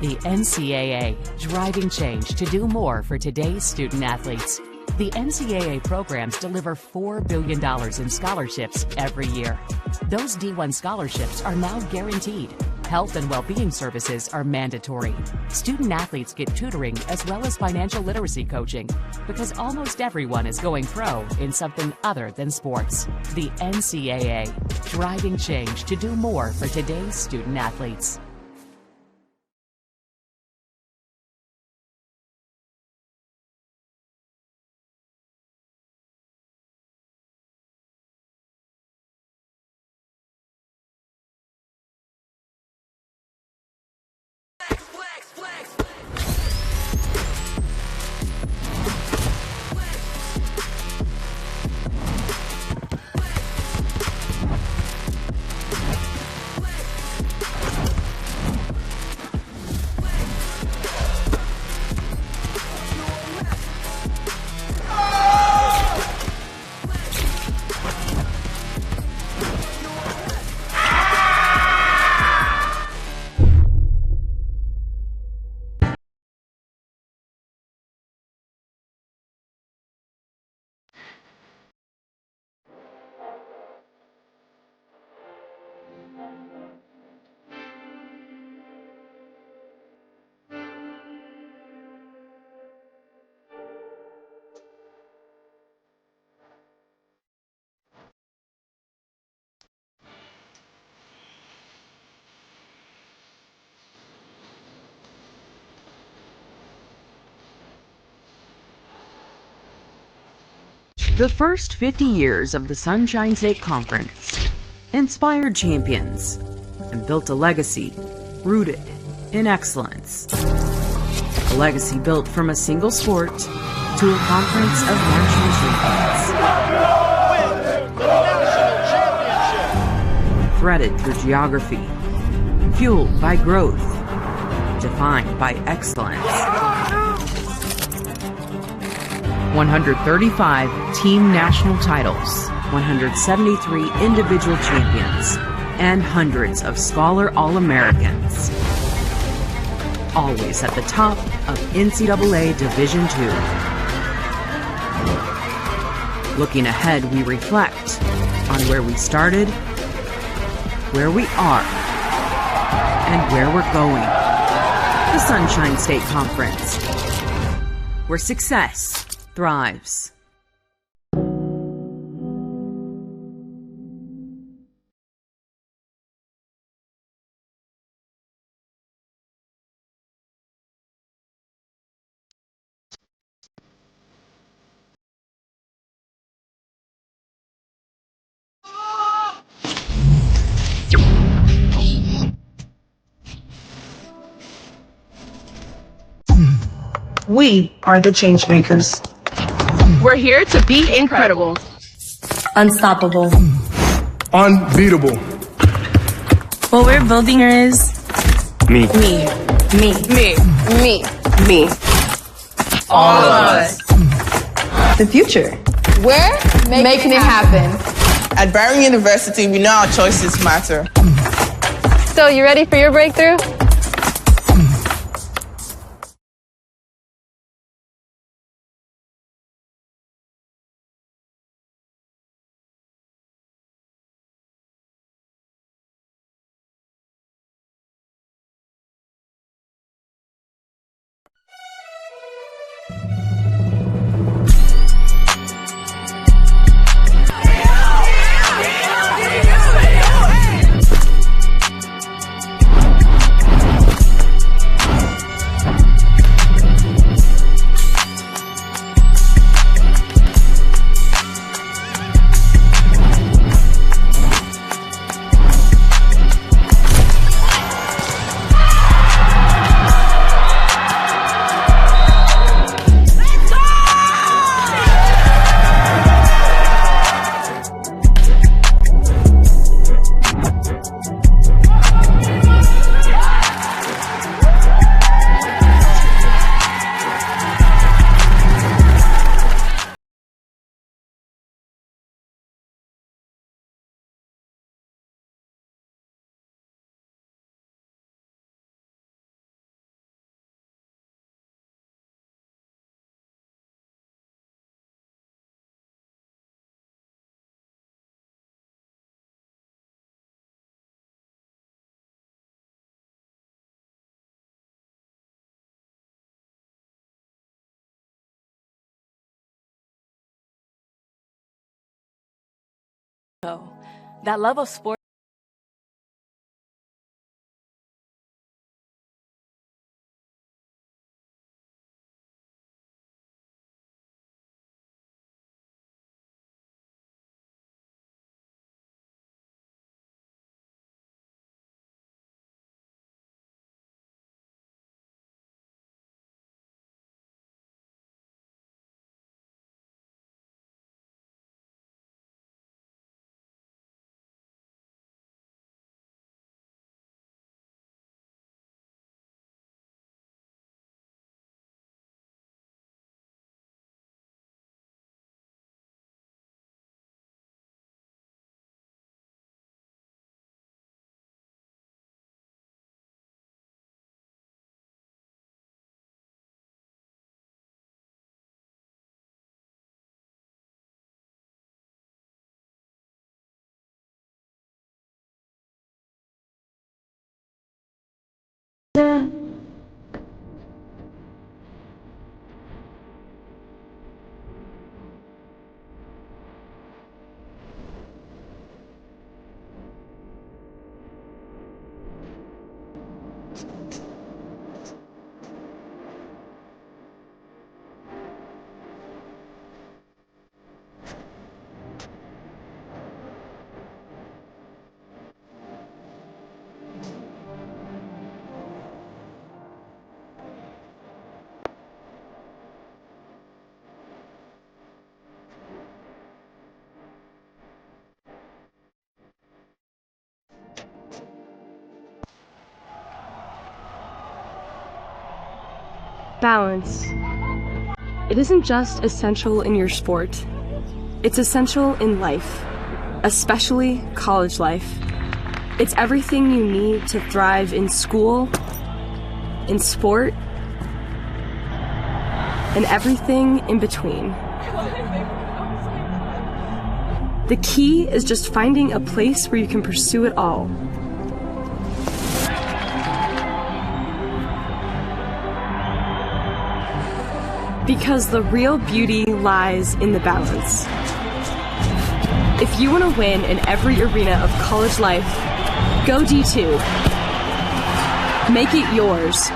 The NCAA, driving change to do more for today's student athletes. The NCAA programs deliver $4 billion in scholarships every year. Those D1 scholarships are now guaranteed. Health and well-being services are mandatory. Student athletes get tutoring as well as financial literacy coaching because almost everyone is going pro in something other than sports. The NCAA, driving change to do more for today's student athletes. The first 50 years of the Sunshine State Conference inspired champions and built a legacy rooted in excellence. A legacy built from a single sport to a conference of national champions. Threaded through geography, fueled by growth, defined by excellence. 135 team national titles, 173 individual champions, and hundreds of scholar All-Americans. Always at the top of NCAA Division II. Looking ahead, we reflect on where we started, where we are, and where we're going. The Sunshine State Conference, where success thrives. We are the change makers. We're here to be incredible. Unstoppable. Unbeatable. What we're building here is Me. me. Me. Me. Me. Me. All of us. The future. We're making it happen. At Barron University, we know our choices matter. So, you ready for your breakthrough? That love of sport. Balance. It isn't just essential in your sport. It's essential in life, especially college life. It's everything you need to thrive in school, in sport, and everything in between. The key is just finding a place where you can pursue it all. Because the real beauty lies in the balance. If you want to win in every arena of college life, go D2. Make it yours.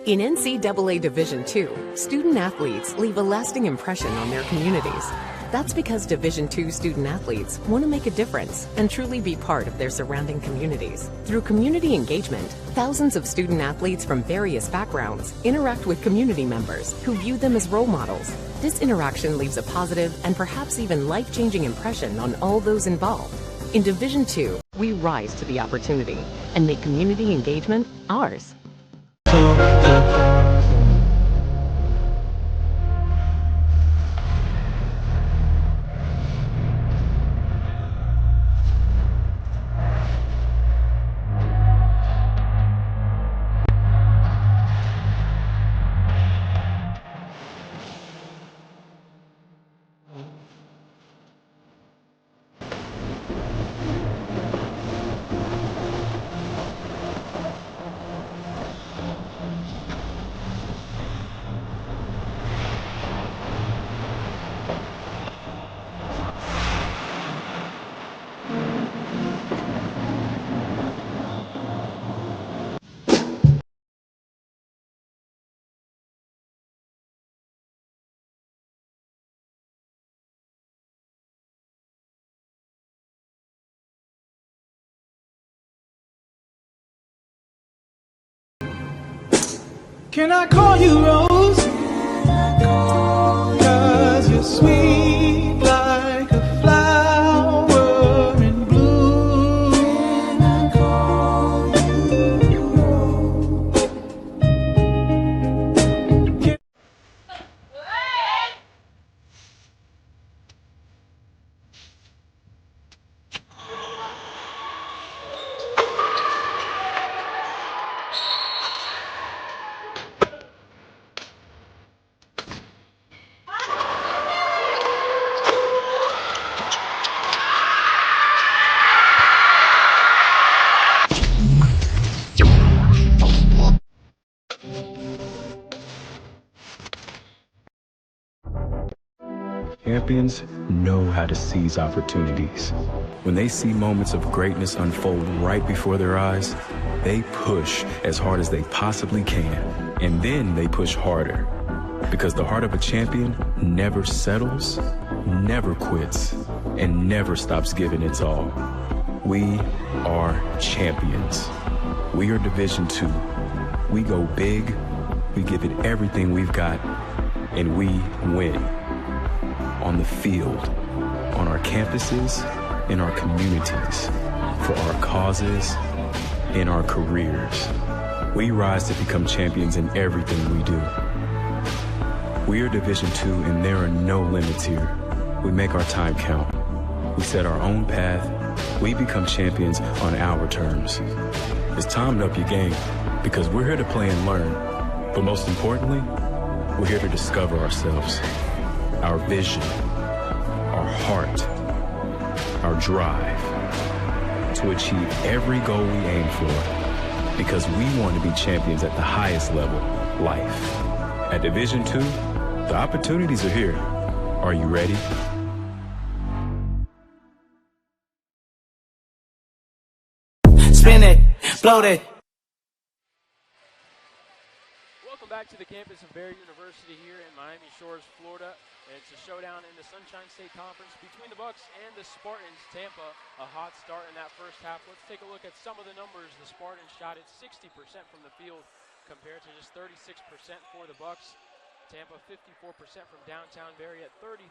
In NCAA Division II, student athletes leave a lasting impression on their communities. That's because Division II student athletes want to make a difference and truly be part of their surrounding communities. Through community engagement, thousands of student athletes from various backgrounds interact with community members who view them as role models. This interaction leaves a positive and perhaps even life-changing impression on all those involved. In Division II, we rise to the opportunity and make community engagement ours. Can I call you Rose? 'Cause you're sweet like a flower in bloom. Can I call you Rose? Champions know how to seize opportunities. When they see moments of greatness unfold right before their eyes, they push as hard as they possibly can, and then they push harder. Because the heart of a champion never settles, never quits, and never stops giving its all. We are champions. We are Division II. We go big, we give it everything we've got, and we win. On the field, on our campuses, in our communities, for our causes, in our careers. We rise to become champions in everything we do. We are Division II, and there are no limits here. We make our time count. We set our own path. We become champions on our terms. It's time to up your game, because we're here to play and learn. But most importantly, we're here to discover ourselves, our vision, our heart, our drive, to achieve every goal we aim for, because we want to be champions at the highest level, life. At Division II, the opportunities are here. Are you ready? spin it, float it. Welcome back to the campus of Barry University here in Miami Shores, Florida. It's a showdown in the Sunshine State Conference between the Bucks and the Spartans. Tampa, a hot start in that first half. Let's take a look at some of the numbers. The Spartans shot at 60% from the field compared to just 36% for the Bucks. Tampa 54% from downtown, Barry at 33.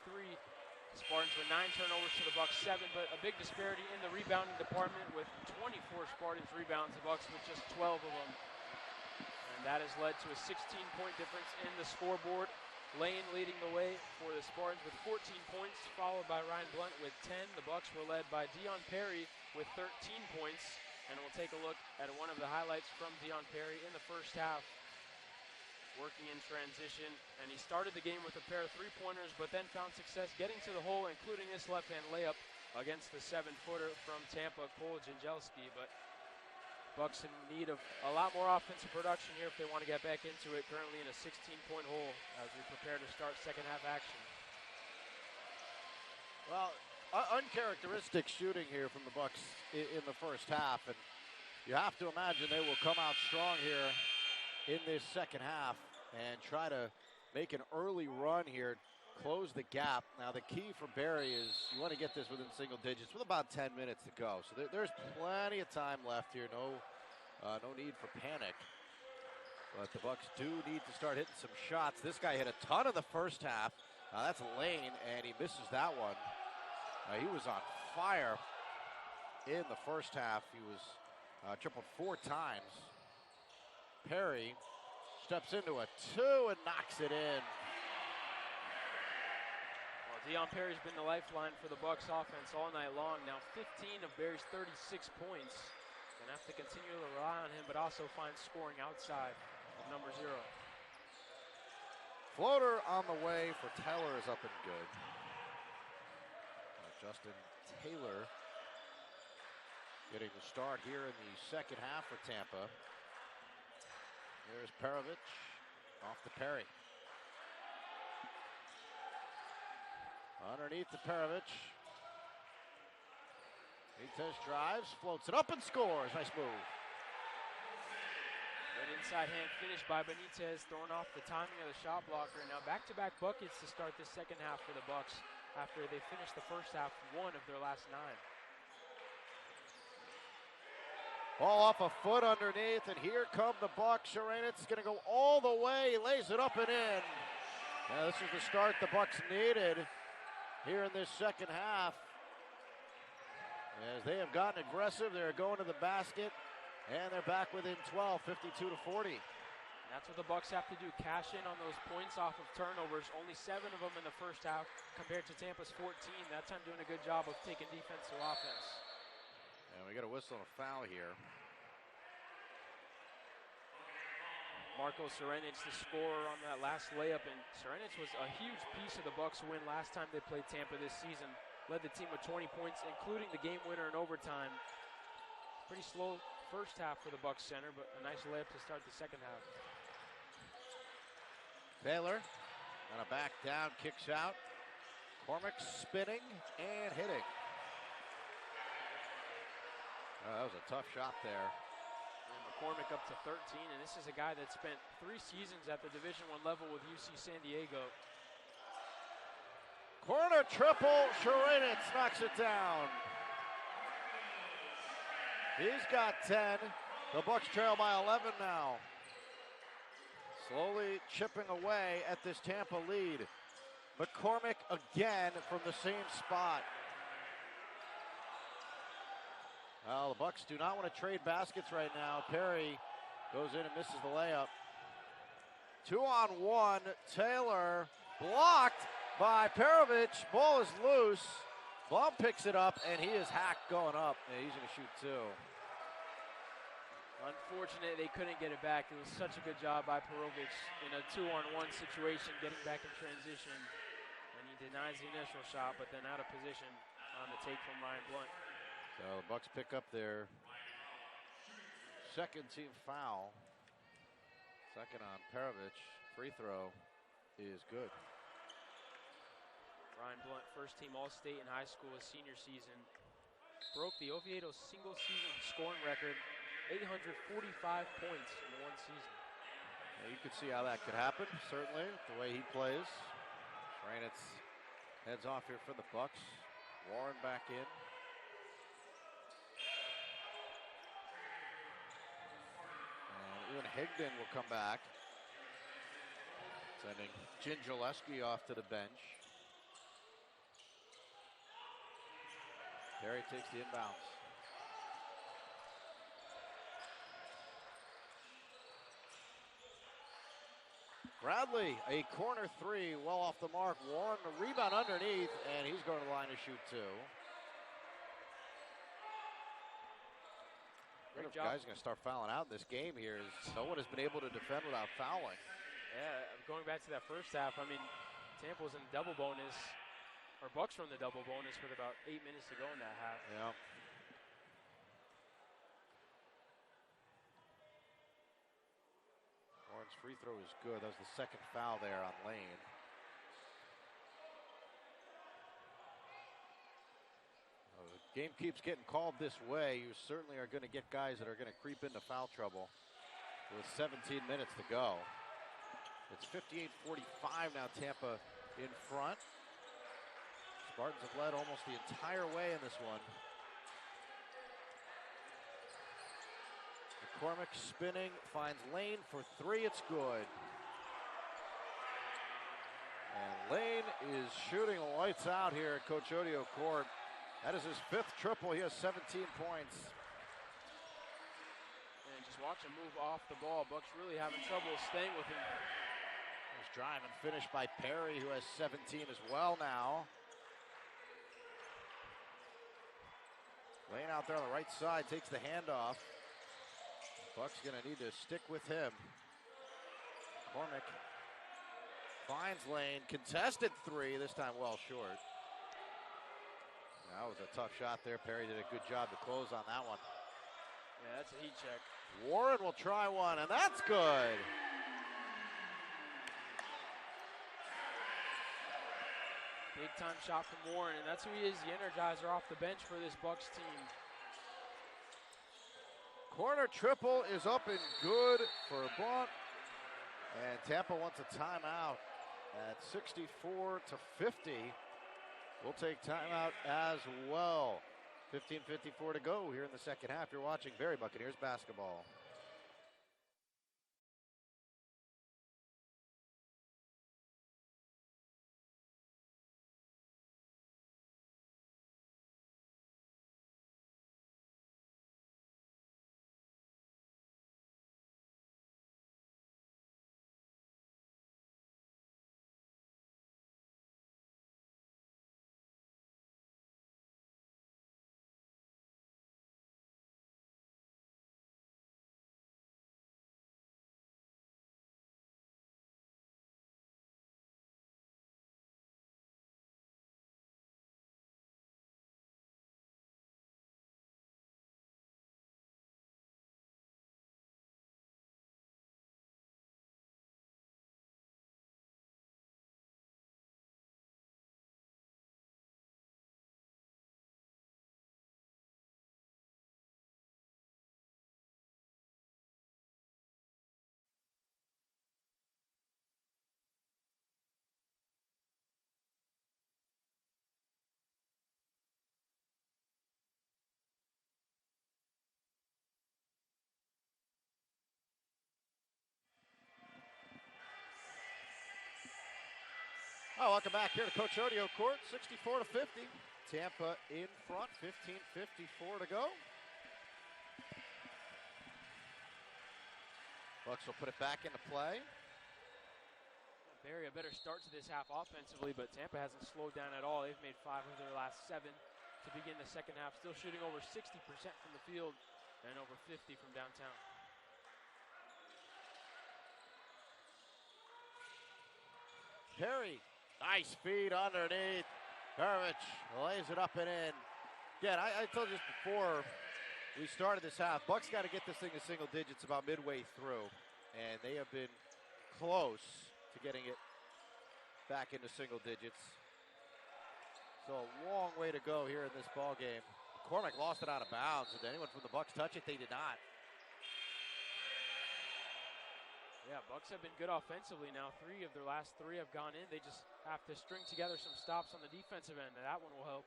The Spartans with 9 turnovers to the Bucks 7, but a big disparity in the rebounding department with 24 Spartans rebounds, the Bucks with just 12 of them. And that has led to a 16-point difference in the scoreboard. Lane leading the way for the Spartans with 14 points, followed by Ryan Blunt with 10. The Bucks were led by Dion Perry with 13 points. And we'll take a look at one of the highlights from Dion Perry in the first half. Working in transition, and he started the game with a pair of three-pointers, but then found success getting to the hole, including this left-hand layup against the 7-footer from Tampa, Cole Janjelski. But Bucks in need of a lot more offensive production here if they want to get back into it, currently in a 16-point hole as we prepare to start second half action. Well, uncharacteristic shooting here from the Bucks in the first half, and you have to imagine they will come out strong here in this second half and try to make an early run here, close the gap. Now the key for Barry is you want to get this within single digits with about 10 minutes to go. So there's plenty of time left here. No need for panic. But the Bucks do need to start hitting some shots. This guy hit a ton in the first half. That's Lane, and he misses that one. He was on fire in the first half. He was tripled 4 times. Perry steps into a 2 and knocks it in. Well, Dion Perry's been the lifeline for the Bucks offense all night long. Now 15 of Barry's 36 points. Gonna have to continue to rely on him, but also find scoring outside of number 0. Floater on the way for Taylor is up and good. Justin Taylor getting the start here in the second half for Tampa. There's Perovich off to Perry. Underneath to Perovich. Benitez drives, floats it up and scores. Nice move. Good inside hand finish by Benitez, throwing off the timing of the shot blocker. Now back-to-back buckets to start the second half for the Bucks after they finished the first half 1 of their last 9. Ball off a foot underneath, and here come the Bucks. Sharanit's going to go all the way. He lays it up and in. Now this is the start the Bucks needed here in this second half. As they have gotten aggressive, they're going to the basket, and they're back within 12, 52-40. That's what the Bucks have to do, cash in on those points off of turnovers. Only 7 of them in the first half compared to Tampa's 14. That time doing a good job of taking defense to offense. And we got a whistle and a foul here. Marko Srenic, the scorer on that last layup, and Srenic was a huge piece of the Bucks' win last time they played Tampa this season. Led the team with 20 points, including the game winner in overtime. Pretty slow first half for the Bucks center, but a nice layup to start the second half. Taylor gonna back down, kicks out. Cormac spinning and hitting. That was a tough shot there. And McCormick up to 13, and this is a guy that spent 3 seasons at the Division I level with UC San Diego. Corner triple, Sharanitz knocks it down. He's got 10. The Bucks trail by 11 now. Slowly chipping away at this Tampa lead. McCormick again from the same spot. Well, the Bucks do not want to trade baskets right now. Perry goes in and misses the layup. 2-on-1. Taylor blocked by Perovich. Ball is loose. Blum picks it up, and he is hacked going up. Yeah, he's going to shoot 2. Unfortunate they couldn't get it back. It was such a good job by Perovich in a 2-on-1 situation, getting back in transition. And he denies the initial shot, but then out of position on the take from Ryan Blunt. So the Bucks pick up their second team foul. Second on Perovich. Free throw is good. Ryan Blunt, first team All-State in high school his senior season. broke the Oviedo single-season scoring record, 845 points in one season. Yeah, you could see how that could happen, certainly, the way he plays. Franitz heads off here for the Bucks. Warren back in. And Ian Higdon will come back, sending Jin Gillespie off to the bench. Perry takes the inbounds. Bradley, a corner three, well off the mark. Warren, a rebound underneath, and he's going to the line to shoot two. Great job. Guys are going to start fouling out in this game here. No one has been able to defend without fouling. Yeah, going back to that first half, I mean, Tampa was in the double bonus, or Bucks were in the double bonus with about 8 minutes to go in that half. Yeah. Warren's free throw is good. That was the second foul there on Lane. Well, the game keeps getting called this way. You certainly are going to get guys that are going to creep into foul trouble with 17 minutes to go. It's 58-45 now, Tampa in front. Spartans have led almost the entire way in this one. McCormick spinning, finds Lane for three, it's good. And Lane is shooting lights out here at Coach Odio Court. That is his fifth triple, he has 17 points. And just watch him move off the ball. Bucks really having trouble staying with him. Nice drive and finish by Perry, who has 17 as well now. Lane out there on the right side, takes the handoff. Buck's going to need to stick with him. Cormick finds Lane, contested three, this time well short. That was a tough shot there. Perry did a good job to close on that one. Yeah, that's a heat check. Warren will try one, and that's good. Big time shot from Warren, and that's who he is, the energizer off the bench for this Bucks team. Corner triple is up and good for Blunt. And Tampa wants a timeout at 64-50. We'll take timeout as well. 15:54 to go here in the second half. You're watching Barry Buccaneers basketball. Oh, welcome back here to Coach Odio Court, 64-50. Tampa in front, 15:54 to go. Bucks will put it back into play. Barry, a better start to this half offensively, but Tampa hasn't slowed down at all. They've made 5 of their last 7 to begin the second half, still shooting over 60% from the field and over 50 from downtown. Perry, nice feed underneath. Hervich lays it up and in. Again, I told you this before we started this half. Bucks got to get this thing to single digits about midway through, and they have been close to getting it back into single digits. So a long way to go here in this ball game. McCormick lost it out of bounds. Did anyone from the Bucks touch it? They did not. Yeah, Bucks have been good offensively now. 3 of their last 3 have gone in. They just have to string together some stops on the defensive end. That one will help.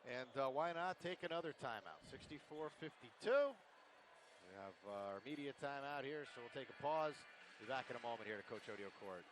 And why not take another timeout? 64-52. We have our media timeout here, so we'll take a pause. Be back in a moment here to Coach Odio Court.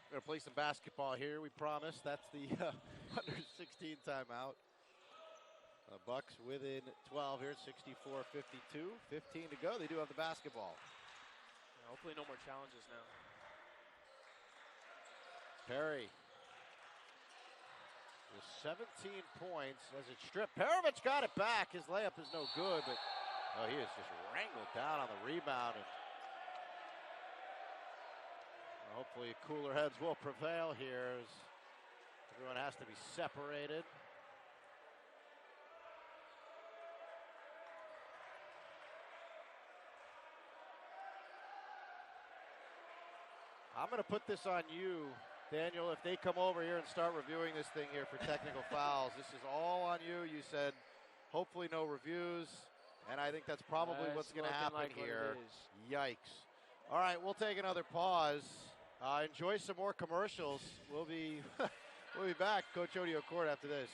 We're going to play some basketball here, we promise. That's the under 16 timeout. Bucks within 12 here, 64-52. 15 to go. They do have the basketball. Yeah, hopefully no more challenges now. Perry with 17 points as it's stripped. Perovich got it back. His layup is no good, but he is just wrangled down on the rebound. And hopefully cooler heads will prevail here as everyone has to be separated. I'm going to put this on you, Daniel, if they come over here and start reviewing this thing here for technical fouls. This is all on you. You said hopefully no reviews, and I think that's probably what's going to happen here. Yikes. All right, we'll take another pause. Enjoy some more commercials. We'll be back, Coach Odio Court, after this.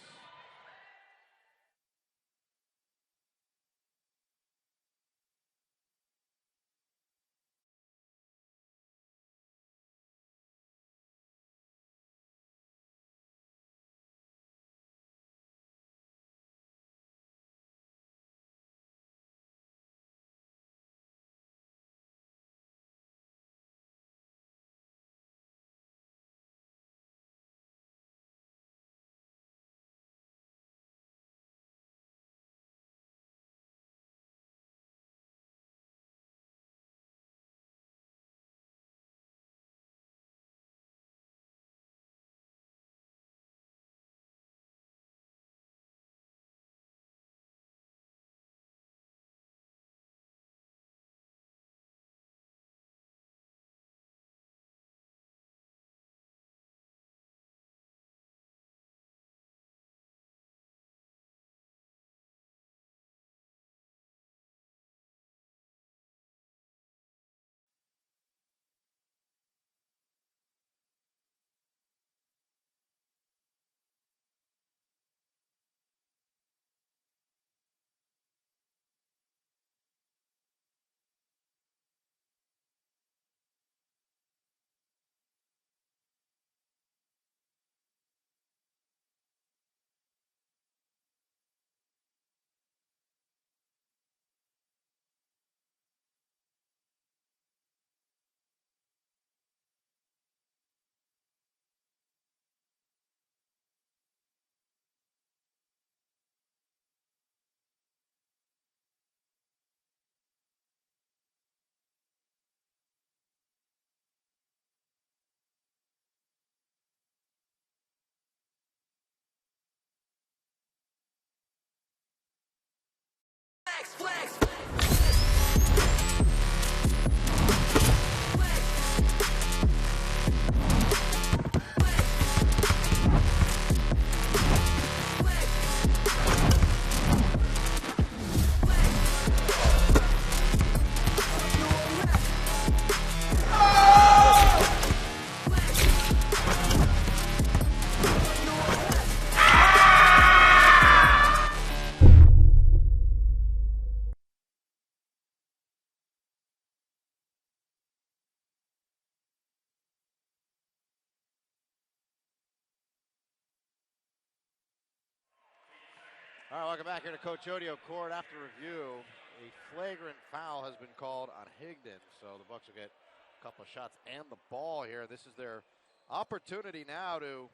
All right, welcome back here to Coach Odio Court. After review, a flagrant foul has been called on Higdon, so the Bucks will get a couple of shots and the ball here. This is their opportunity now to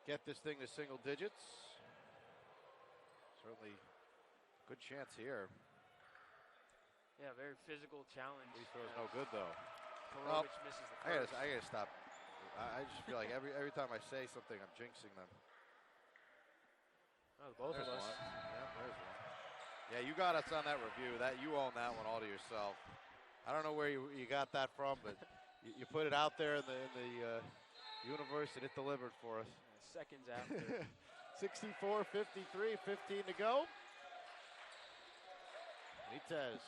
get this thing to single digits. Certainly good chance here. Yeah, very physical challenge. Free throw's no good, though. Korovic misses the first. I gotta stop. I just feel like every time I say something, I'm jinxing them. Oh, both there's of us. One. Yeah, there's one. Yeah, you got us on that review. That you own that one all to yourself. I don't know where you got that from, but you put it out there in the universe, and it delivered for us. Seconds after. 64-53, 15 to go. Benitez.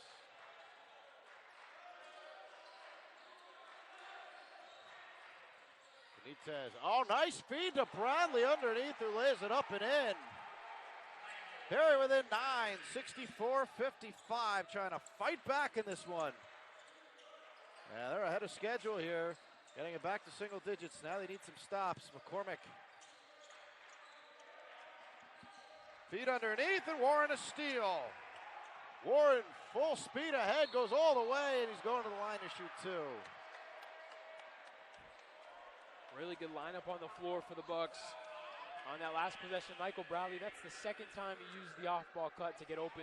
Benitez. Oh, nice feed to Bradley underneath, who lays it up and in. Perry within 9, 64-55, trying to fight back in this one. Yeah, they're ahead of schedule here, getting it back to single digits. Now they need some stops. McCormick. Feed underneath, and Warren a steal. Warren full speed ahead, goes all the way, and he's going to the line to shoot two. Really good lineup on the floor for the Bucks. On that last possession, Michael Bradley, that's the second time he used the off-ball cut to get open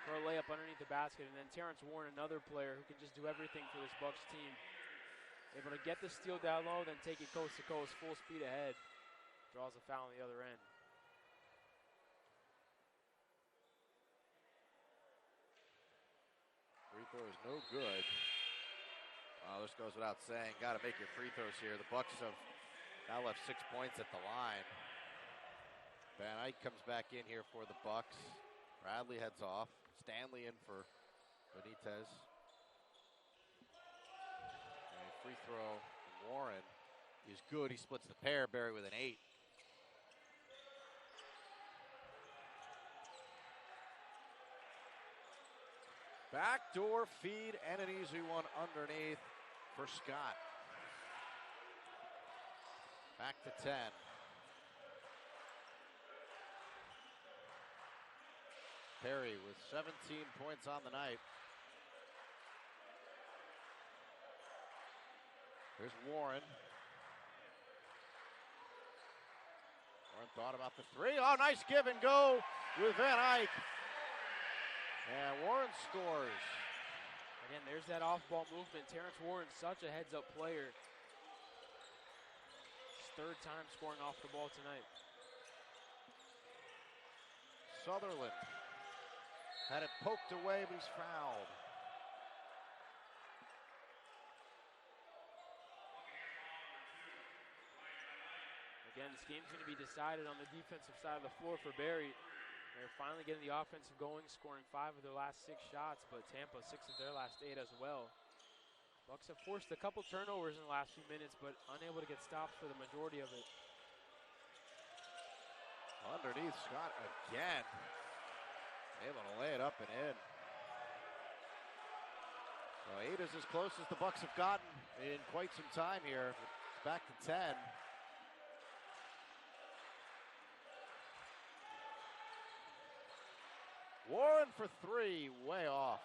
for a layup underneath the basket. And then Terrence Warren, another player who can just do everything for this Bucks team. Able to get the steal down low, then take it coast to coast, full speed ahead. Draws a foul on the other end. Free throw is no good. This goes without saying. Got to make your free throws here. The Bucks have now left 6 points at the line. Van Eyck comes back in here for the Bucks. Bradley heads off. Stanley in for Benitez. And a free throw from Warren is good. He splits the pair. Barry with an 8. Backdoor feed and an easy one underneath for Scott. Back to 10. Perry with 17 points on the night. Here's Warren. Warren thought about the three. Oh, nice give and go with Van Eyck. And Warren scores. Again, there's that off-ball movement. Terrence Warren, such a heads-up player. His third time scoring off the ball tonight. Sutherland had it poked away, but he's fouled. Again, this game's going to be decided on the defensive side of the floor for Barry. They're finally getting the offensive going, scoring 5 of their last 6 shots, but Tampa 6 of their last 8 as well. Bucks have forced a couple turnovers in the last few minutes, but unable to get stopped for the majority of it. Underneath, Scott again. Able to lay it up and in. So 8 is as close as the Bucks have gotten in quite some time here. It's back to 10. Warren for 3, way off.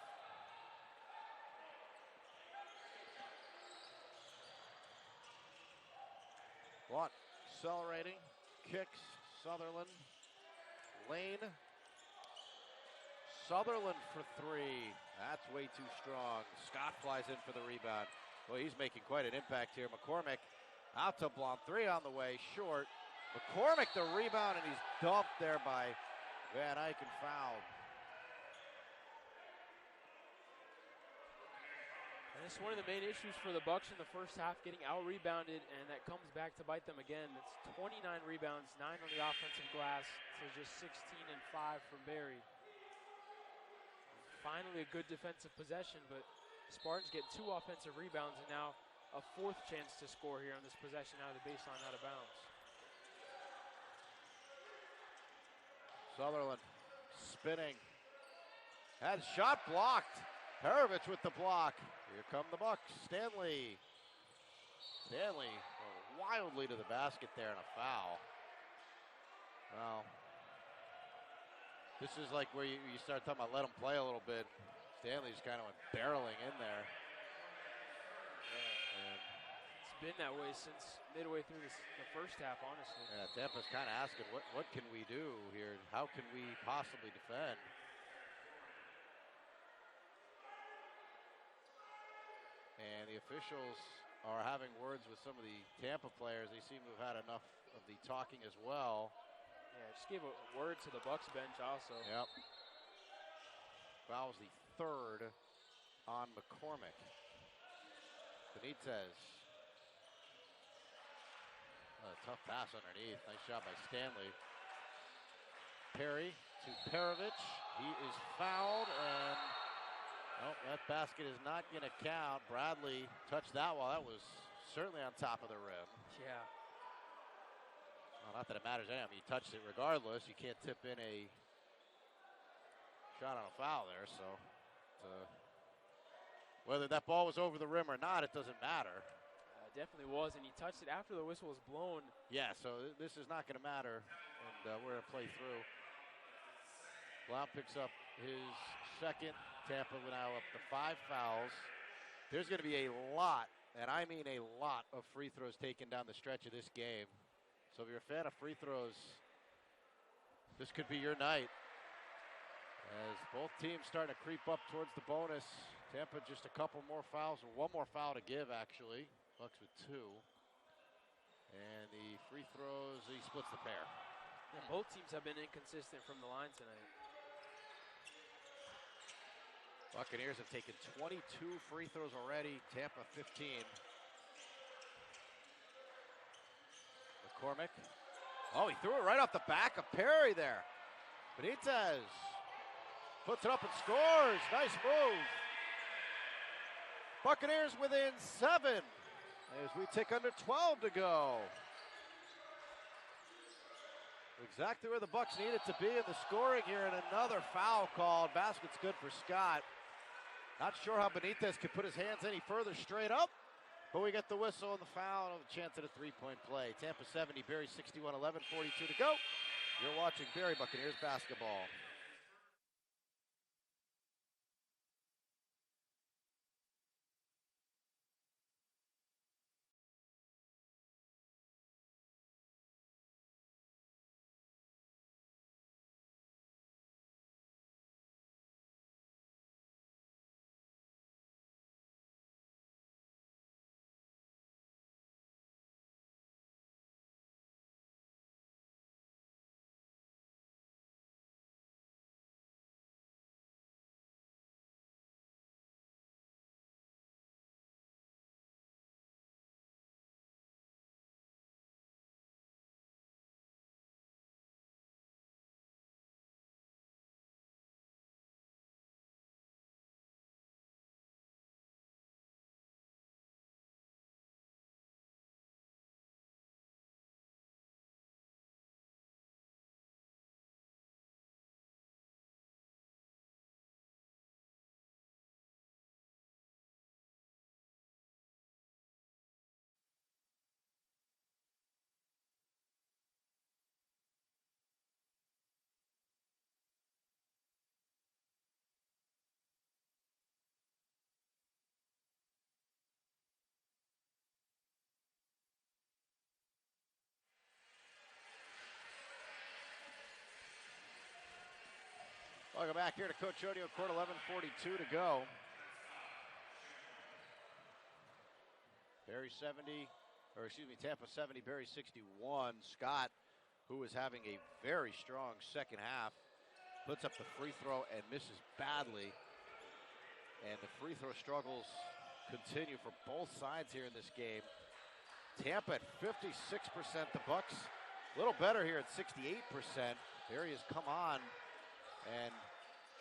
Blunt accelerating, kicks, Sutherland. Lane. Sutherland for 3. That's way too strong. Scott flies in for the rebound. Well, he's making quite an impact here. McCormick out to Blunt. 3 on the way, short. McCormick the rebound, and he's dumped there by Van Eyck and fouled. And it's one of the main issues for the Bucks in the first half, getting out-rebounded, and that comes back to bite them again. It's 29 rebounds, 9 on the offensive glass, so just 16 and 5 from Barry. Finally a good defensive possession, but the Spartans get 2 offensive rebounds and now a 4th chance to score here on this possession out of the baseline, out of bounds. Sutherland spinning. Had shot blocked. Perovich with the block. Here come the Bucks. Stanley going wildly to the basket there, and a foul. Well, This is like where you start talking about let him play a little bit. Stanley just kind of went barreling in there. Yeah. And it's been that way since midway through the first half, honestly. Yeah, Tampa's kind of asking, what can we do here? How can we possibly defend? And the officials are having words with some of the Tampa players. They seem to have had enough of the talking as well. Yeah, just gave a word to the Bucks bench also. Yep. Foul's the third on McCormick. Benitez. A tough pass underneath. Nice job by Stanley. Perry to Perovich. He is fouled, and that basket is not going to count. Bradley touched that while that was certainly on top of the rim. Yeah. Well, not that it matters. I mean, you touched it regardless. You can't tip in a shot on a foul there. So whether that ball was over the rim or not, it doesn't matter. It definitely was, and he touched it after the whistle was blown. Yeah, so this is not going to matter, and we're going to play through. Blount picks up his second. Tampa now up to 5 fouls. There's going to be a lot, and I mean a lot, of free throws taken down the stretch of this game. So if you're a fan of free throws, this could be your night. As both teams starting to creep up towards the bonus. Tampa just a couple more fouls, or one more foul to give, actually. Bucks with 2. And the free throws, he splits the pair. Yeah, both teams have been inconsistent from the line tonight. Buccaneers have taken 22 free throws already. Tampa 15. McCormick. Oh, he threw it right off the back of Perry there. Benitez puts it up and scores. Nice move. Buccaneers within 7 as we tick under 12 to go. Exactly where the Bucks needed to be in the scoring here, and another foul called. Basket's good for Scott. Not sure how Benitez could put his hands any further straight up, but we get the whistle and the foul and a chance at a three-point play. Tampa 70, Barry 61, 11:42 to go. You're watching Barry Buccaneers basketball. Welcome back here to Coach Odio Court, 11:42 to go. Tampa 70, Barry 61. Scott, who is having a very strong second half, puts up the free throw and misses badly. And the free throw struggles continue for both sides here in this game. Tampa at 56%, the Bucks a little better here at 68%. Barry has come on and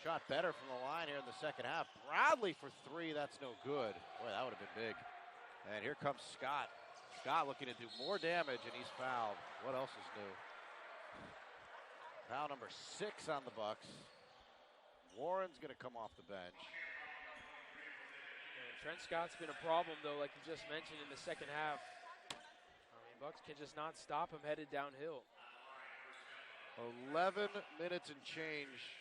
shot better from the line here in the second half. Bradley for 3, that's no good. Boy, that would have been big. And here comes Scott. Scott looking to do more damage, and he's fouled. What else is new? Foul number 6 on the Bucks. Warren's going to come off the bench. And Trent Scott's been a problem, though, like you just mentioned in the second half. I mean, Bucks can just not stop him headed downhill. 11 minutes and change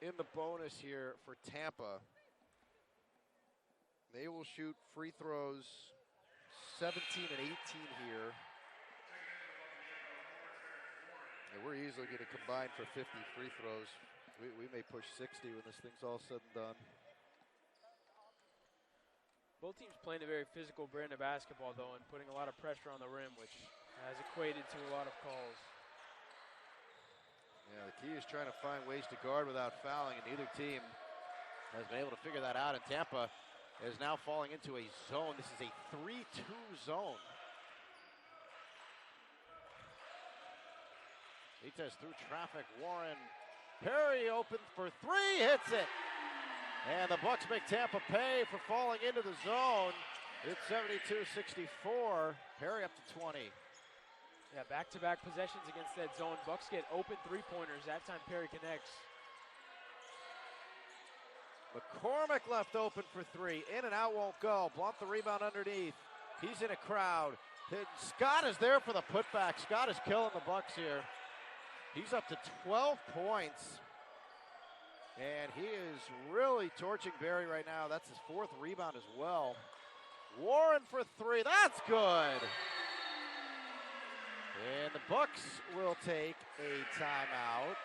in the bonus here for Tampa. They will shoot free throws 17 and 18 here. And we're easily going to combine for 50 free throws. We may push 60 when this thing's all said and done. Both teams playing a very physical brand of basketball, though, and putting a lot of pressure on the rim, which has equated to a lot of calls. Yeah, the key is trying to find ways to guard without fouling, and neither team has been able to figure that out. And Tampa is now falling into a zone. This is a 3-2 zone. Vitez through traffic. Warren Perry open for three, hits it. And the Bucks make Tampa pay for falling into the zone. It's 72-64. Perry up to 20. Yeah, back-to-back possessions against that zone. Bucks get open three-pointers. That time Perry connects. McCormick left open for three. In and out won't go. Blunt the rebound underneath. He's in a crowd. Scott is there for the putback. Scott is killing the Bucks here. He's up to 12 points. And he is really torching Barry right now. That's his fourth rebound as well. Warren for three. That's good. And the Bucks will take a timeout.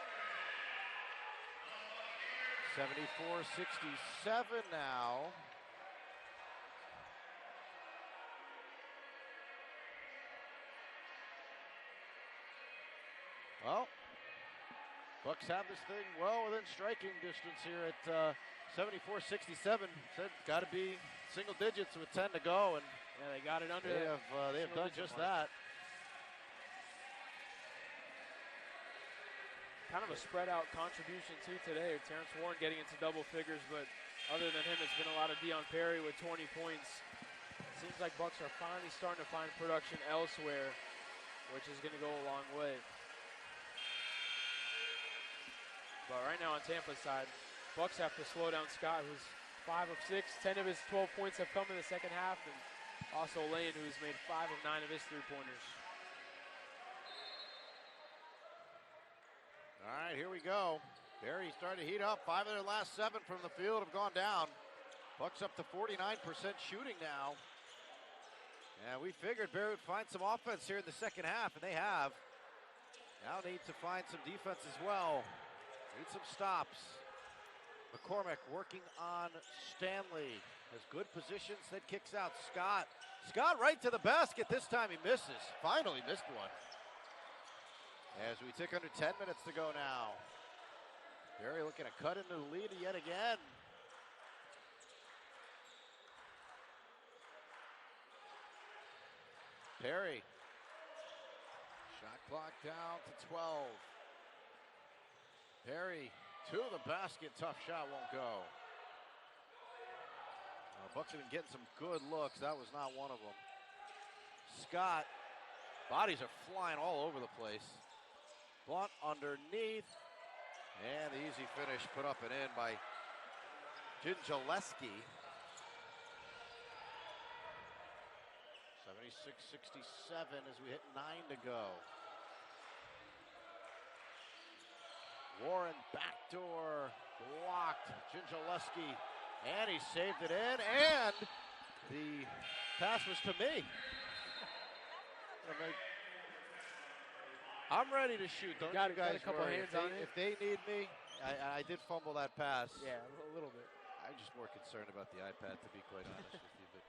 74-67 now. Well, Bucks have this thing well within striking distance here at 74-67. Said got to be single digits with 10 to go, and yeah, they got it under. They have done just that. Kind of a spread out contribution too today. Terrence Warren getting into double figures, but other than him, it's been a lot of Deion Perry with 20 points. It seems like Bucks are finally starting to find production elsewhere, which is going to go a long way. But right now on Tampa's side, Bucks have to slow down Scott, who's 5 of 6. 10 of his 12 points have come in the second half, and also Lane, who's made 5 of 9 of his three-pointers. All right, here we go. Barry starting to heat up. 5 of their last 7 from the field have gone down. Bucks up to 49% shooting now. And we figured Barry would find some offense here in the second half, and they have. Now need to find some defense as well. Need some stops. McCormick working on Stanley. Has good positions, then kicks out Scott. Scott right to the basket. This time he misses. Finally missed one. As we tick under 10 minutes to go now. Barry looking to cut into the lead yet again. Perry. Shot clock down to 12. Perry to the basket. Tough shot, won't go. Bucks have been getting some good looks. That was not one of them. Scott. Bodies are flying all over the place. Blunt underneath. And the easy finish put up and in by Gingileski. 76-67 as we hit 9 to go. Warren backdoor blocked. Gingileski, and he saved it in, and the pass was to me. I'm ready to shoot. Don't you guys a couple worry. hands on it. If they need me, I did fumble that pass. Yeah, a little bit. I'm just more concerned about the iPad, to be quite honest with you.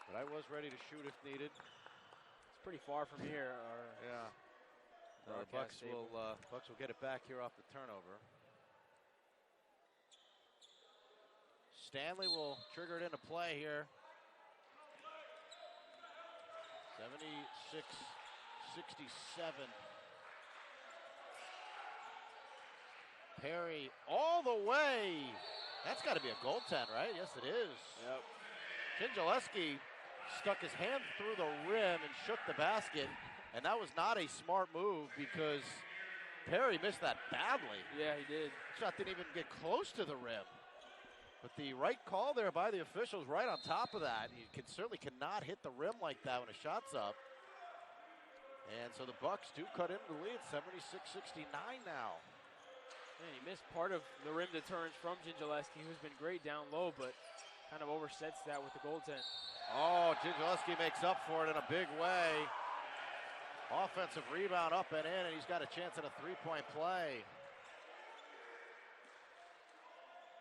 But I was ready to shoot if needed. It's pretty far from here. Yeah. Bucks will get it back here off the turnover. Stanley will trigger it into play here. 76-67. Perry all the way. That's got to be a goaltend, right? Yes, it is. Yep. Gingileski stuck his hand through the rim and shook the basket, and that was not a smart move because Perry missed that badly. Yeah, he did. Shot didn't even get close to the rim. But the right call there by the officials right on top of that. You certainly cannot hit the rim like that when a shot's up. And so the Bucks do cut into the lead, 76-69 now. Man, he missed part of the rim deterrence from Gingielewski, who's been great down low, but kind of oversets that with the goaltend. Oh, Gingielewski makes up for it in a big way. Offensive rebound up and in, and he's got a chance at a three-point play.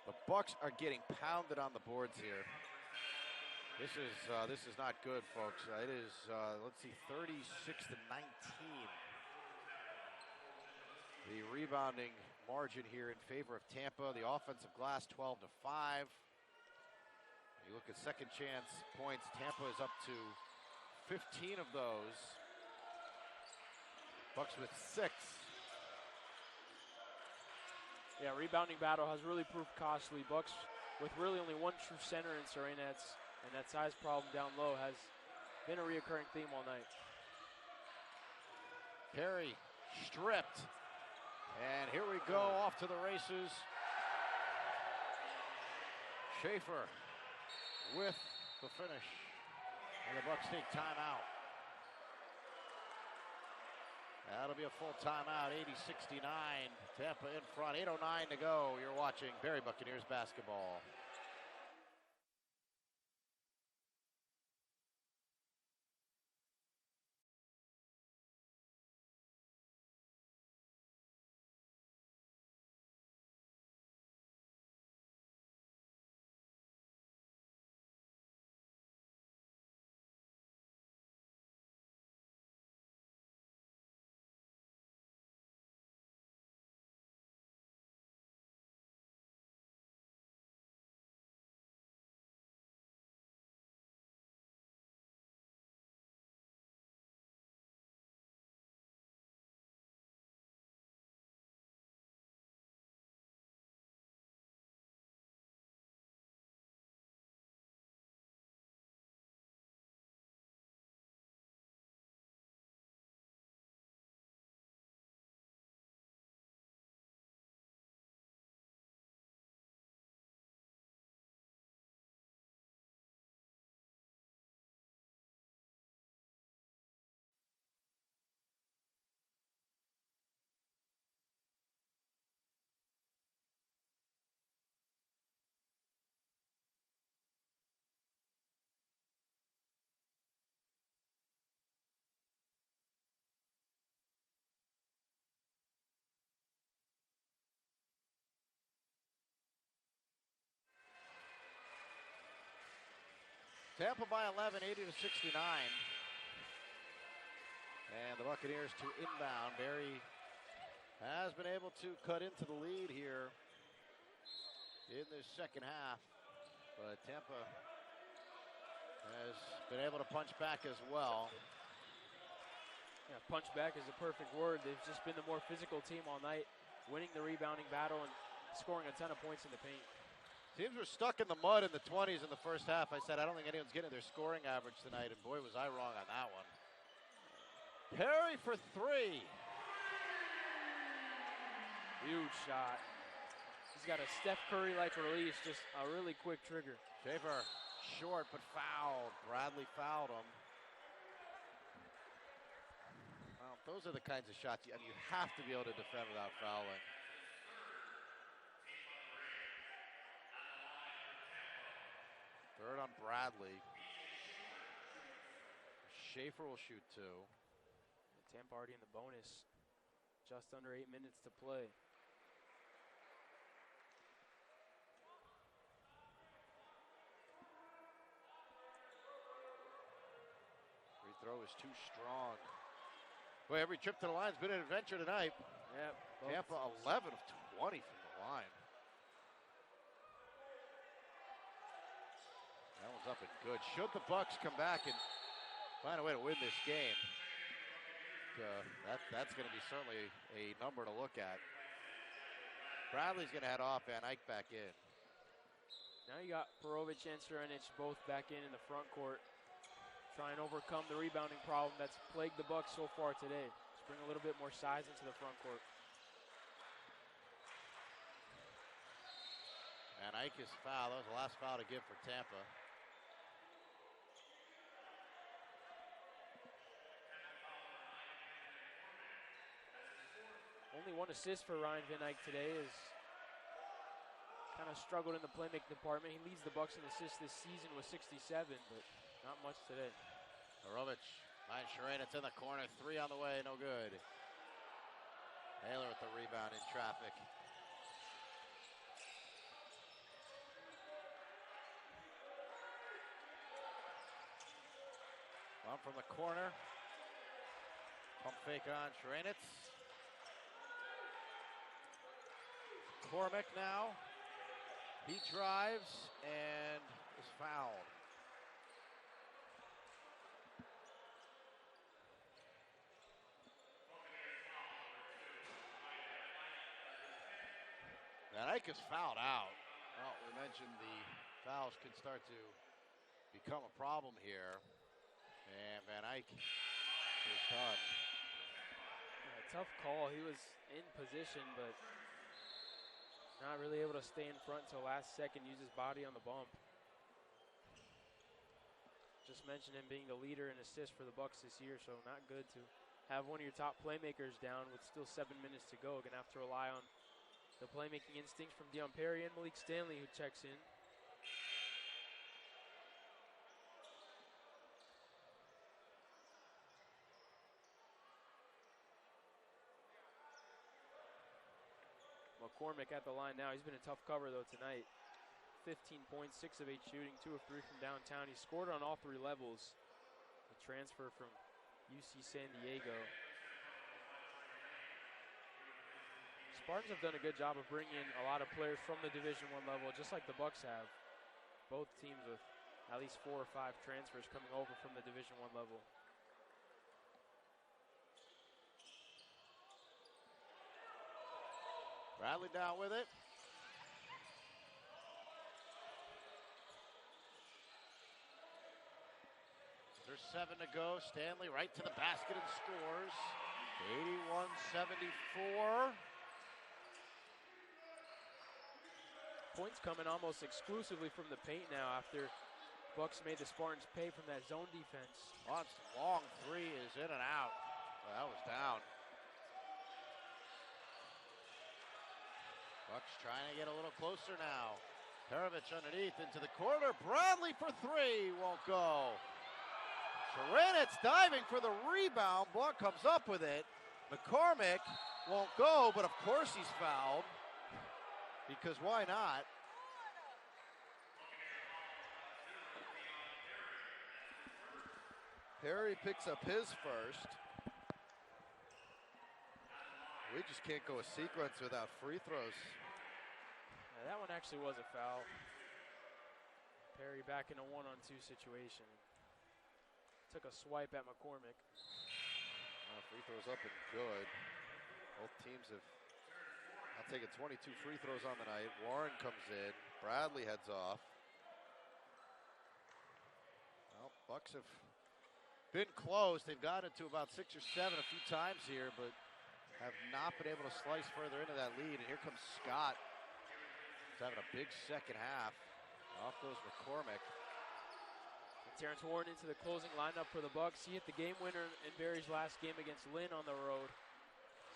The Bucks are getting pounded on the boards here. This is not good, folks. It is, let's see, 36-19. The rebounding margin here in favor of Tampa. The offensive glass, 12-5. You look at second chance points. Tampa is up to 15 of those. Bucks with 6. Yeah, rebounding battle has really proved costly. Bucks with really only one true center in Serenets, and that size problem down low has been a reoccurring theme all night. Perry stripped. And here we go, off to the races. Schaefer with the finish. And the Bucks take timeout. That'll be a full timeout, 80-69. Tampa in front, 8:09 to go. You're watching Barry Buccaneers basketball. Tampa by 11, 80-69. And the Buccaneers to inbound. Barry has been able to cut into the lead here in this second half. But Tampa has been able to punch back as well. Yeah, punch back is a perfect word. They've just been the more physical team all night, winning the rebounding battle and scoring a ton of points in the paint. Teams were stuck in the mud in the 20s in the first half. I said, I don't think anyone's getting their scoring average tonight, and boy, was I wrong on that one. Perry for 3. Huge shot. He's got a Steph Curry-like release, just a really quick trigger. Schaefer, short but fouled. Bradley fouled him. Well, those are the kinds of shots you have to be able to defend without fouling. Third on Bradley. Schaefer will shoot 2. Tampa already in the bonus. Just under 8 minutes to play. Free throw is too strong. Boy, every trip to the line's been an adventure tonight. Yep. Tampa 11 of 20 from the line. That one's up and good. Should the Bucks come back and find a way to win this game, that's going to be certainly a number to look at. Bradley's going to head off, Van Eyck back in. Now you got Perovic and Srenic both back in the front court. Try and overcome the rebounding problem that's plagued the Bucks so far today. Just bring a little bit more size into the front court. Van Eyck is fouled. That was the last foul to give for Tampa. only 1 assist for Ryan Van Eyck today. Is kind of struggled in the playmaking department. He leads the Bucks in assists this season with 67, but not much today. Arovic finds Sharanitz in the corner. 3 on the way, no good. Taylor with the rebound in traffic. One from the corner. Pump fake on Sharanitz. Cormick now. He drives and is fouled. Van Eyck is fouled out. Well, we mentioned the fouls can start to become a problem here. And Van Eyck is done. Yeah, tough call. He was in position, but not really able to stay in front until last second, use his body on the bump. Just mentioned him being the leader in assists for the Bucks this year, so not good to have one of your top playmakers down with still 7 minutes to go. Gonna have to rely on the playmaking instincts from Dion Perry and Malik Stanley, who checks in. McCormick at the line now. He's been a tough cover, though, tonight. 15 points, 6 of 8 shooting, 2 of 3 from downtown. He scored on all 3 levels. A transfer from UC San Diego. Spartans have done a good job of bringing in a lot of players from the Division I level, just like the Bucks have. Both teams with at least 4 or 5 transfers coming over from the Division I level. Bradley down with it. There's 7 to go. Stanley right to the basket and scores. 81-74. Points coming almost exclusively from the paint now after Bucks made the Spartans pay from that zone defense. Long 3 is in and out. Well, that was down. Bucks trying to get a little closer now. Perovich underneath into the corner. Bradley for 3, won't go. Sharanitz diving for the rebound. Block comes up with it. McCormick won't go, but of course he's fouled. Because why not? Perry picks up his first. We just can't go a sequence without free throws. Yeah, that one actually was a foul. Perry back in a 1-on-2 situation. Took a swipe at McCormick. Free throws up and good. Both teams have taken 22 free throws on the night. Warren comes in. Bradley heads off. Well, Bucks have been close. They've gotten to about 6 or 7 a few times here, but have not been able to slice further into that lead. And here comes Scott. He's having a big second half. Off goes McCormick. And Terrence Warren into the closing lineup for the Bucks. He hit the game winner in Barry's last game against Lynn on the road.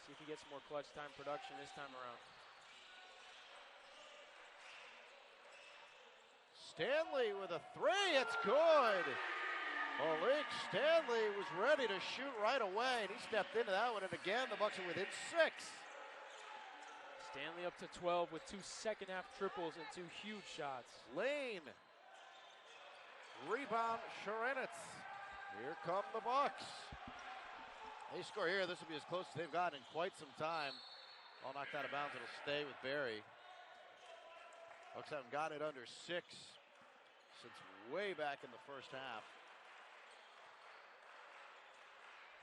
See if he gets some more clutch time production this time around. Stanley with a 3. It's good. Malik Stanley was ready to shoot right away, and he stepped into that one. And again, the Bucks are within 6. Stanley up to 12 with 2 second-half triples and 2 huge shots. Lane. Rebound, Sharanitz. Here come the Bucks. They score here. This will be as close as they've gotten in quite some time. Ball knocked out of bounds. It'll stay with Barry. Bucks haven't got it under 6 since way back in the first half.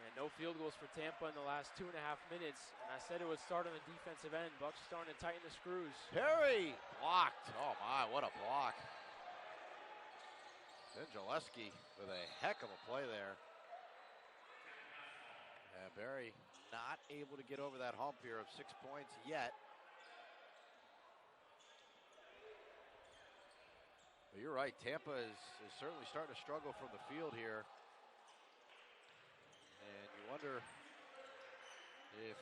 And no field goals for Tampa in the last 2.5 minutes. And I said it would start on the defensive end. Bucks starting to tighten the screws. Perry blocked. Oh my, what a block. Zingaleski with a heck of a play there. And Barry not able to get over that hump here of 6 points yet. But you're right, Tampa is certainly starting to struggle from the field here. And you wonder if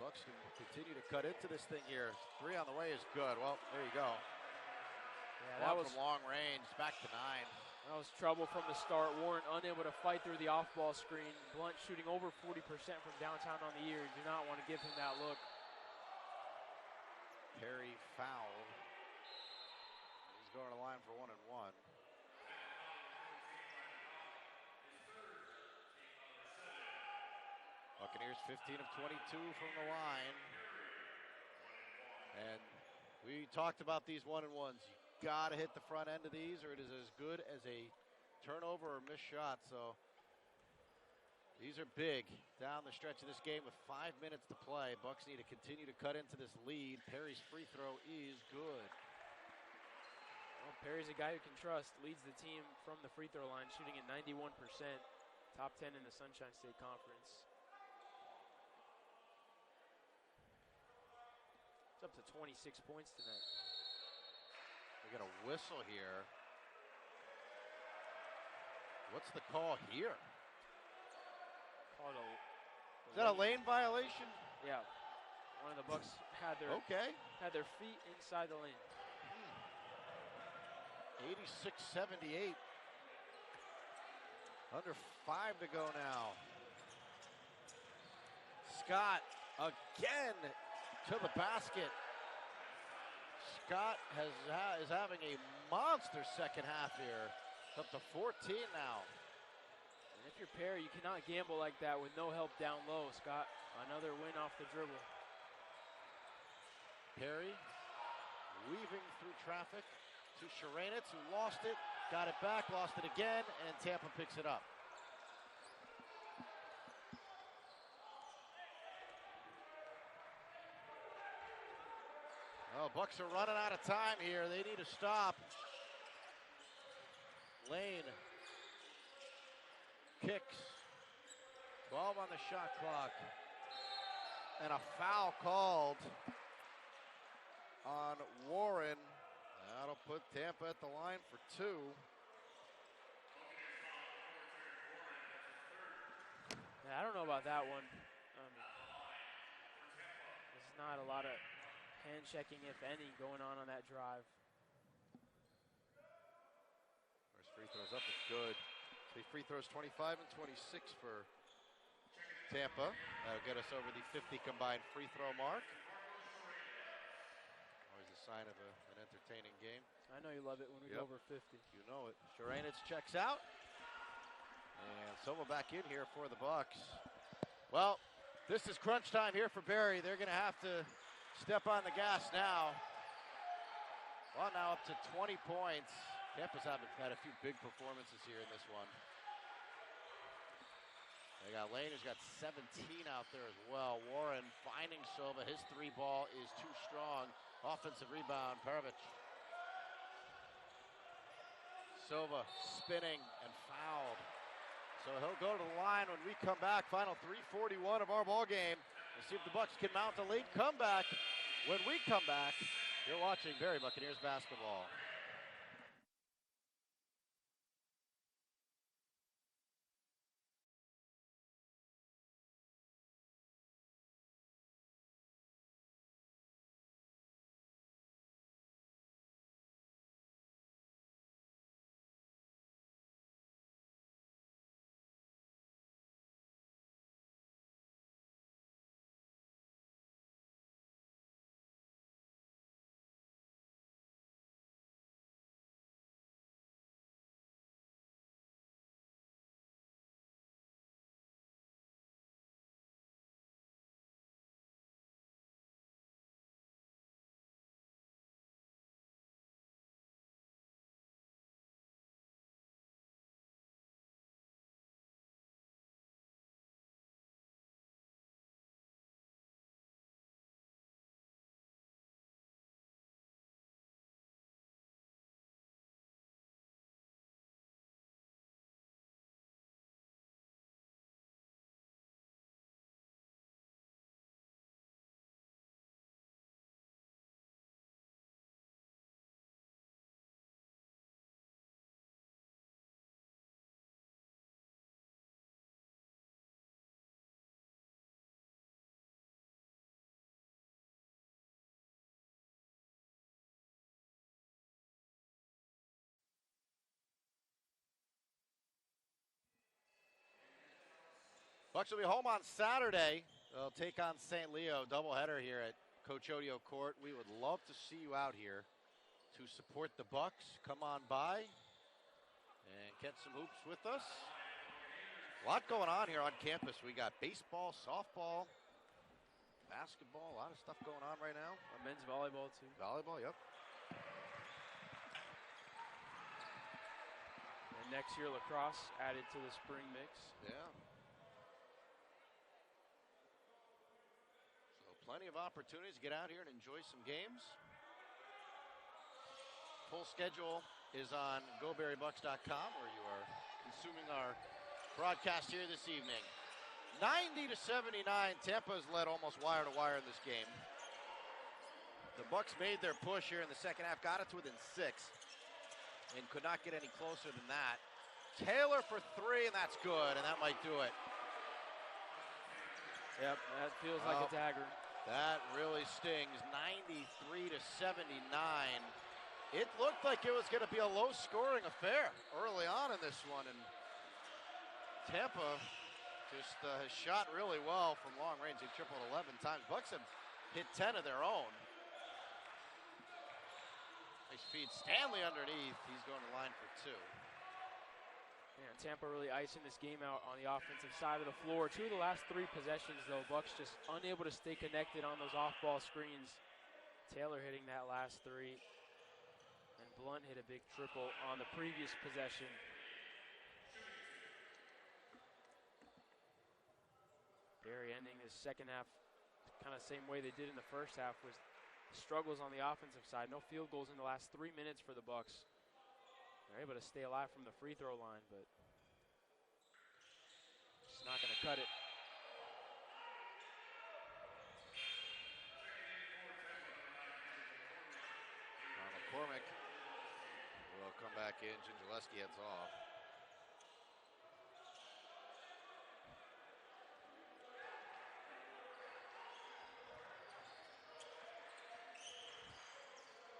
Bucks can continue to cut into this thing here. 3 on the way is good. Well, there you go. Yeah, that was from long range, back to 9. That was trouble from the start. Warren unable to fight through the off-ball screen. Blunt shooting over 40% from downtown on the year. You do not want to give him that look. Perry fouled. He's going to the line for 1 and 1. Buccaneers 15 of 22 from the line. And we talked about these 1 and 1s. You got to hit the front end of these, or it is as good as a turnover or missed shot. So these are big down the stretch of this game with 5 minutes to play. Bucks need to continue to cut into this lead. Perry's free throw is good. Well, Perry's a guy who can trust. Leads the team from the free throw line, shooting at 91%. Top 10 in the Sunshine State Conference. It's up to 26 points tonight. We got a whistle here. What's the call here? Called is that a lane violation? Yeah. One of the Bucks had their feet inside the lane. 86-78. Under 5 to go now. Scott again to the basket. Scott is having a monster second half here. It's up to 14 now. And if you're Perry, you cannot gamble like that with no help down low. Scott, another win off the dribble. Perry weaving through traffic to Sharanitz, who lost it, got it back, lost it again, and Tampa picks it up. Oh, Bucks are running out of time here. They need to stop. Lane kicks. 12 on the shot clock. And a foul called on Warren. That'll put Tampa at the line for 2. Yeah, I don't know about that one. There's not a lot of hand checking, if any, going on that drive. First free throws up, it's good. 3 free throws, 25 and 26 for Tampa. That'll get us over the 50 combined free throw mark. Always a sign of an entertaining game. I know you love it when we go over 50. You know it. Sharanitz checks out. And Soma back in here for the Bucks. Well, this is crunch time here for Barry. They're going to have to step on the gas now. Well, now up to 20 points. Tampa's had a few big performances here in this one. They got Lane, who's got 17 out there as well. Warren finding Silva. His 3 ball is too strong. Offensive rebound, Perovic. Silva spinning and fouled. So he'll go to the line when we come back. Final 3:41 of our ball game. We'll see if the Bucks can mount a late comeback. When we come back, you're watching Barry Buccaneers basketball. Bucks will be home on Saturday. They'll take on St. Leo. Doubleheader here at Coach Odio Court. We would love to see you out here to support the Bucks. Come on by and catch some hoops with us. A lot going on here on campus. We got baseball, softball, basketball, a lot of stuff going on right now. Men's volleyball, too. Volleyball, yep. And next year, lacrosse added to the spring mix. Yeah. So plenty of opportunities to get out here and enjoy some games. Full schedule is on GoBerryBucks.com, where you are consuming our broadcast here this evening. 90-79, Tampa's led almost wire to wire in this game. The Bucks made their push here in the second half, got it to within 6, and could not get any closer than that. Taylor for 3, and that's good, and that might do it. Yep, that feels like a dagger. That really stings. 93-79. It looked like it was going to be a low-scoring affair early on in this one, and Tampa just has shot really well from long range. They've tripled 11 times. Bucks have hit 10 of their own. Nice feed. Stanley underneath. He's going to line for 2. Yeah, Tampa really icing this game out on the offensive side of the floor. 2 of the last 3 possessions, though, Bucks just unable to stay connected on those off-ball screens. Taylor hitting that last 3. And Blunt hit a big triple on the previous possession. Barry ending his second half kind of same way they did in the first half, was struggles on the offensive side. No field goals in the last 3 minutes for the Bucks. They're able to stay alive from the free throw line, but just not going to cut it. McCormick will come back in. Gingileski heads off.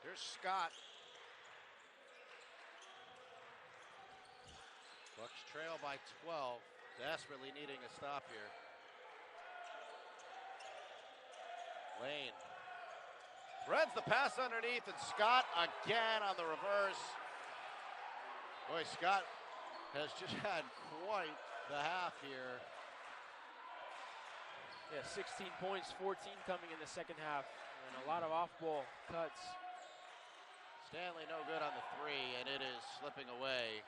There's Scott. Bucks trail by 12. Desperately needing a stop here. Lane threads the pass underneath, and Scott again on the reverse. Boy, Scott has just had quite the half here. Yeah, 16 points, 14 coming in the second half, and a lot of off-ball cuts. Stanley no good on the 3, and it is slipping away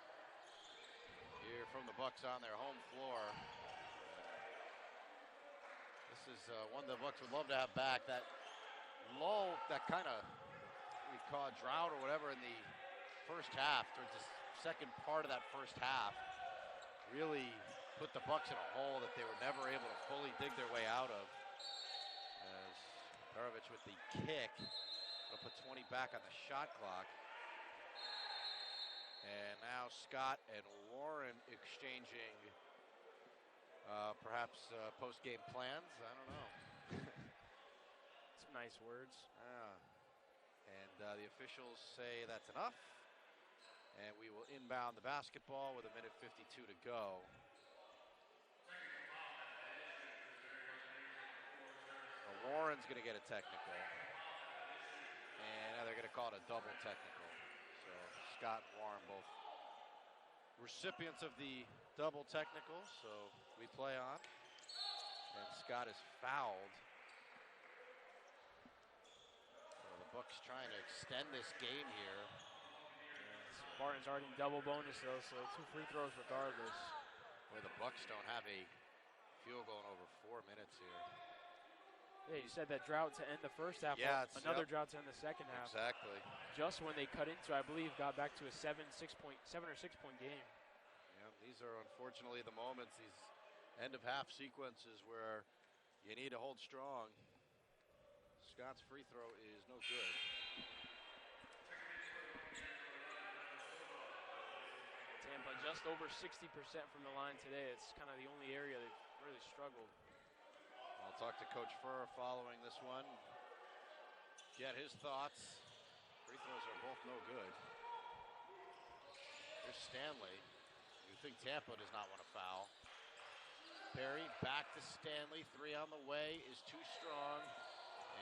here from the Bucks on their home floor. This is one the Bucks would love to have back. That lull, that kind of we call a drought or whatever in the first half, towards the second part of that first half, really put the Bucks in a hole that they were never able to fully dig their way out of. As Perovich with the kick will put 20 back on the shot clock. And now Scott and Warren exchanging perhaps post-game plans. I don't know. Some nice words. Yeah. And the officials say that's enough. And we will inbound the basketball with 1:52 to go. Well, Warren's going to get a technical. And now they're going to call it a double technical. So Scott and Warren both recipients of the double technical. So we play on. And Scott is fouled. So the Bucks trying to extend this game here. Spartans already in double bonus though, so 2 free throws regardless. Boy, the Bucks don't have a field goal in over 4 minutes here. Yeah, you said that drought to end the first half. Yeah, another drought to end the second half. Exactly. Just when they cut into, I believe, got back to a 7 or 6 point game. Yeah, these are unfortunately the moments, these end of half sequences where you need to hold strong. Scott's free throw is no good. Tampa just over 60% from the line today. It's kind of the only area they've really struggled. I'll talk to Coach Furr following this one. Get his thoughts. Free throws are both no good. Here's Stanley. You think Tampa does not want to foul. Perry back to Stanley. 3 on the way is too strong.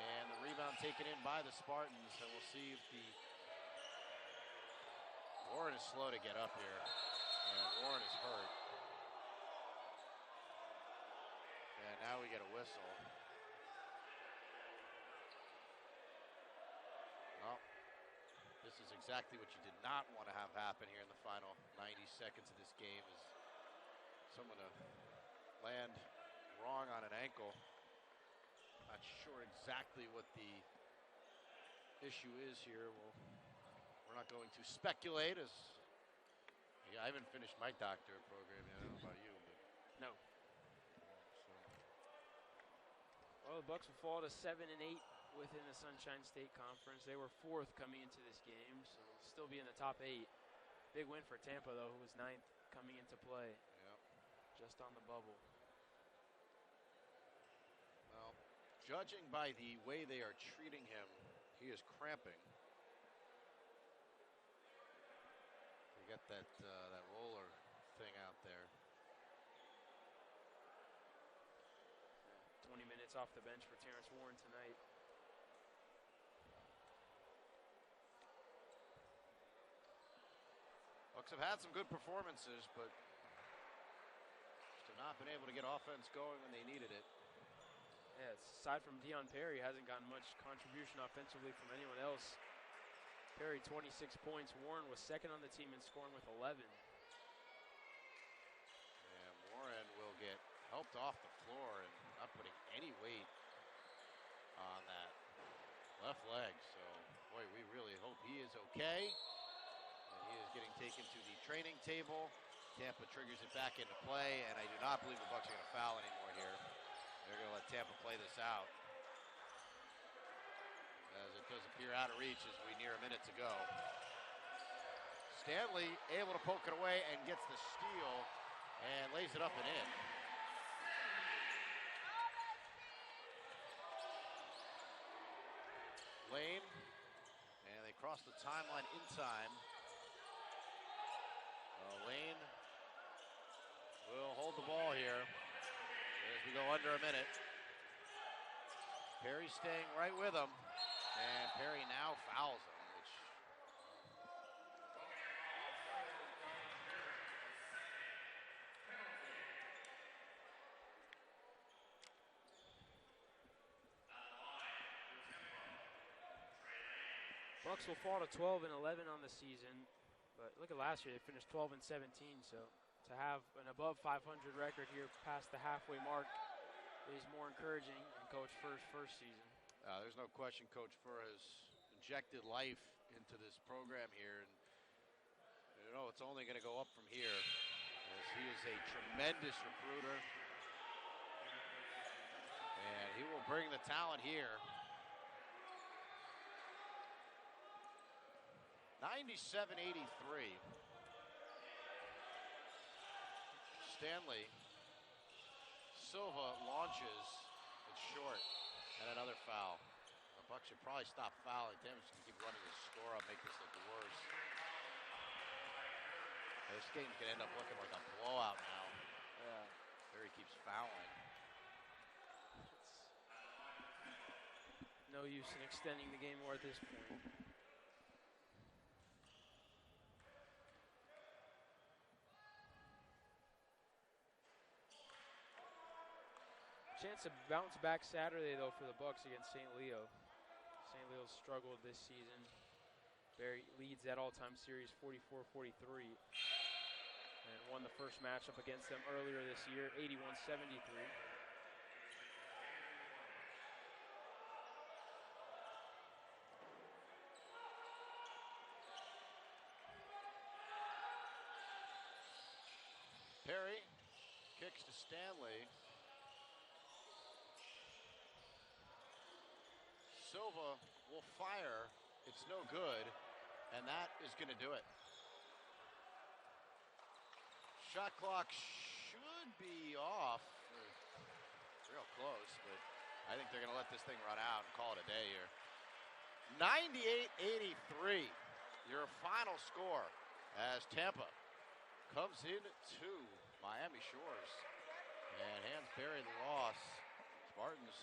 And the rebound taken in by the Spartans. And we'll see if Warren is slow to get up here. And Warren is hurt. And now we get a whistle. Well, this is exactly what you did not want to have happen here in the final 90 seconds of this game, is someone to land wrong on an ankle. Not sure exactly what the issue is here. Well, we're not going to speculate, as I haven't finished my doctorate program yet. I don't know about you, but no. Well, the Bucks will fall to 7-8 within the Sunshine State Conference. They were 4th coming into this game, so still be in the top 8. Big win for Tampa, though, who was 9th coming into play. Yep. Just on the bubble. Well, judging by the way they are treating him, he is cramping. They got that roller thing out there. 20 minutes off the bench for Terrence Warren tonight. Bucks have had some good performances, but just have not been able to get offense going when they needed it. Yeah, aside from Deion Perry, hasn't gotten much contribution offensively from anyone else. Perry, 26 points. Warren was 2nd on the team in scoring with 11. And Warren will get helped off the floor and not putting any weight on that left leg. So, boy, we really hope he is okay. And he is getting taken to the training table. Tampa triggers it back into play, and I do not believe the Bucks are going to foul anymore here. They're going to let Tampa play this out, as it does appear out of reach as we near a minute to go. Stanley able to poke it away and gets the steal and lays it up and in. Lane, and they cross the timeline in time. Lane will hold the ball here as we go under a minute. Perry staying right with him, and Perry now fouls him, which Bucks will fall to 12-11 on the season, but look at last year, they finished 12-17, so to have an above 500 record here past the halfway mark is more encouraging in Coach Furr's first season. there's no question Coach Furr has injected life into this program here, and you know it's only going to go up from here, as he is a tremendous recruiter, and he will bring the talent here. 97-83. Stanley. Silva launches. It's short. And another foul. The Bucks should probably stop fouling. Tampa should keep running the score up, make this look worse. This game's going to end up looking like a blowout now. Yeah. Perry keeps fouling. It's no use in extending the game more at this point. Chance to bounce back Saturday, though, for the Bucks against St. Leo. St. Leo's struggled this season. Barry leads that all-time series 44-43 and won the first matchup against them earlier this year, 81-73. Perry kicks to Stanley. Silva will fire. It's no good, and that is going to do it. Shot clock should be off. Real close, but I think they're going to let this thing run out and call it a day here. 98-83, your final score as Tampa comes in to Miami Shores And hands Barry the loss. Spartans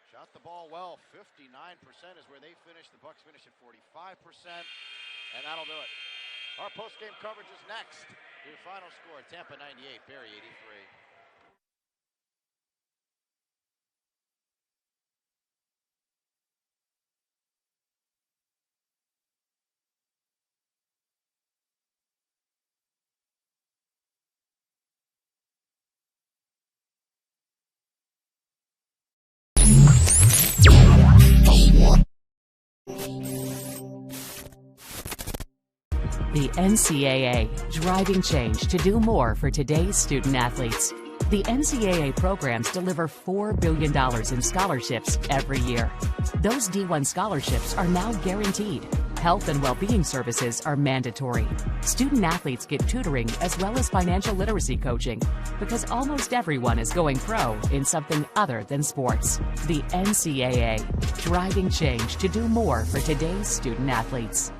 shot the ball well. 59% is where they finished. The Bucks finished at 45%. And that'll do it. Our post-game coverage is next. Your final score, Tampa 98, Barry 83. The NCAA, driving change to do more for today's student athletes. The NCAA programs deliver $4 billion in scholarships every year. Those D1 scholarships are now guaranteed. Health and well-being services are mandatory. Student athletes get tutoring as well as financial literacy coaching because almost everyone is going pro in something other than sports. The NCAA, driving change to do more for today's student athletes.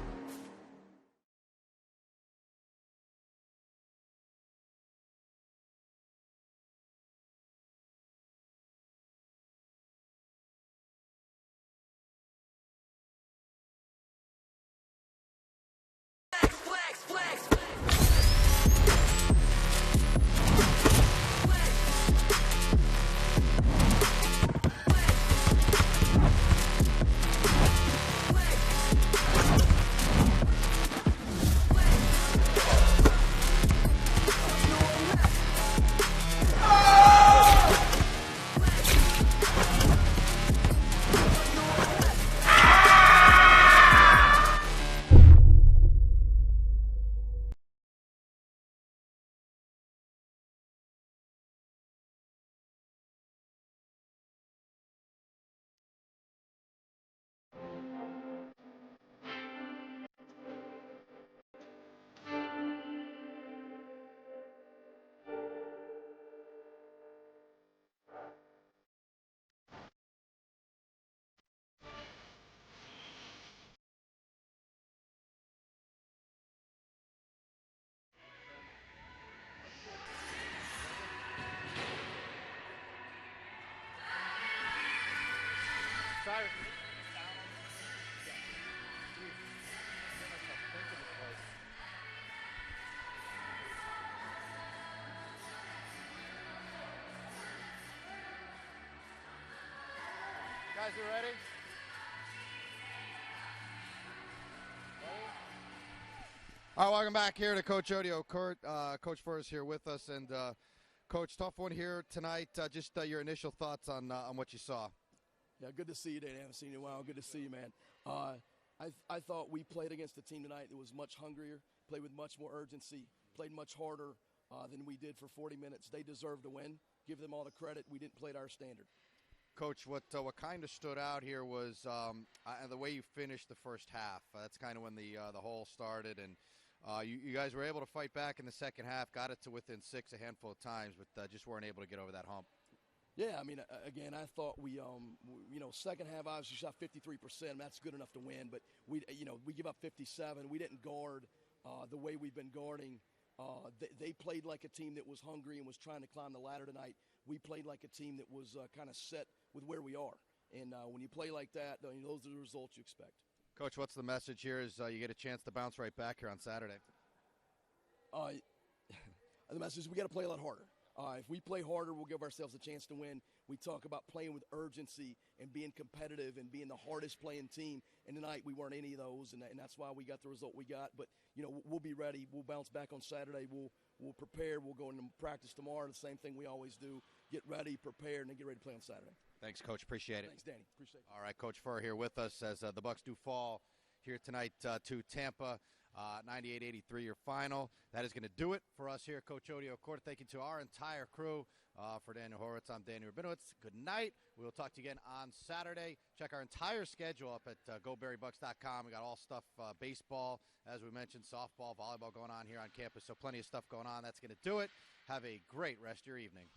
Guys, you ready? All right, welcome back here to Coach Audio Court. Coach Furr here with us, and Coach, tough one here tonight. Just your initial thoughts on what you saw. Yeah, good to see you, Dan. I haven't seen you in a while. Good to see you, man. I thought we played against a team tonight that was much hungrier, played with much more urgency, played much harder than we did for 40 minutes. They deserved to win. Give them all the credit. We didn't play to our standard. Coach, what kind of stood out here was the way you finished the first half. That's kind of when the hole started, and you guys were able to fight back in the second half, got it to within 6 a handful of times, but just weren't able to get over that hump. Yeah, I mean, again, I thought we second half obviously shot 53%. That's good enough to win, but we give up 57. We didn't guard the way we've been guarding. They played like a team that was hungry and was trying to climb the ladder tonight. We played like a team that was kind of set with where we are. And when you play like that, those are the results you expect. Coach, what's the message here as you get a chance to bounce right back here on Saturday? The message is we got to play a lot harder. If we play harder, we'll give ourselves a chance to win. We talk about playing with urgency and being competitive and being the hardest playing team. And tonight we weren't any of those, and that's why we got the result we got. But, we'll be ready. We'll bounce back on Saturday. We'll prepare. We'll go into practice tomorrow. The same thing we always do. Get ready, prepare, and then get ready to play on Saturday. Thanks, Coach. Appreciate it. Thanks, Danny. Appreciate it. All right, Coach Furr here with us as the Bucks do fall here tonight to Tampa. 98-83 your final. That is going to do it for us here at Coach Audio Court. Thank you to our entire crew. For Daniel Horowitz, I'm Danny Rabinowitz. Good night. We will talk to you again on Saturday. Check our entire schedule up at GoBerryBucks.com. We got all stuff, baseball, as we mentioned, softball, volleyball going on here on campus. So plenty of stuff going on. That's going to do it. Have a great rest of your evening.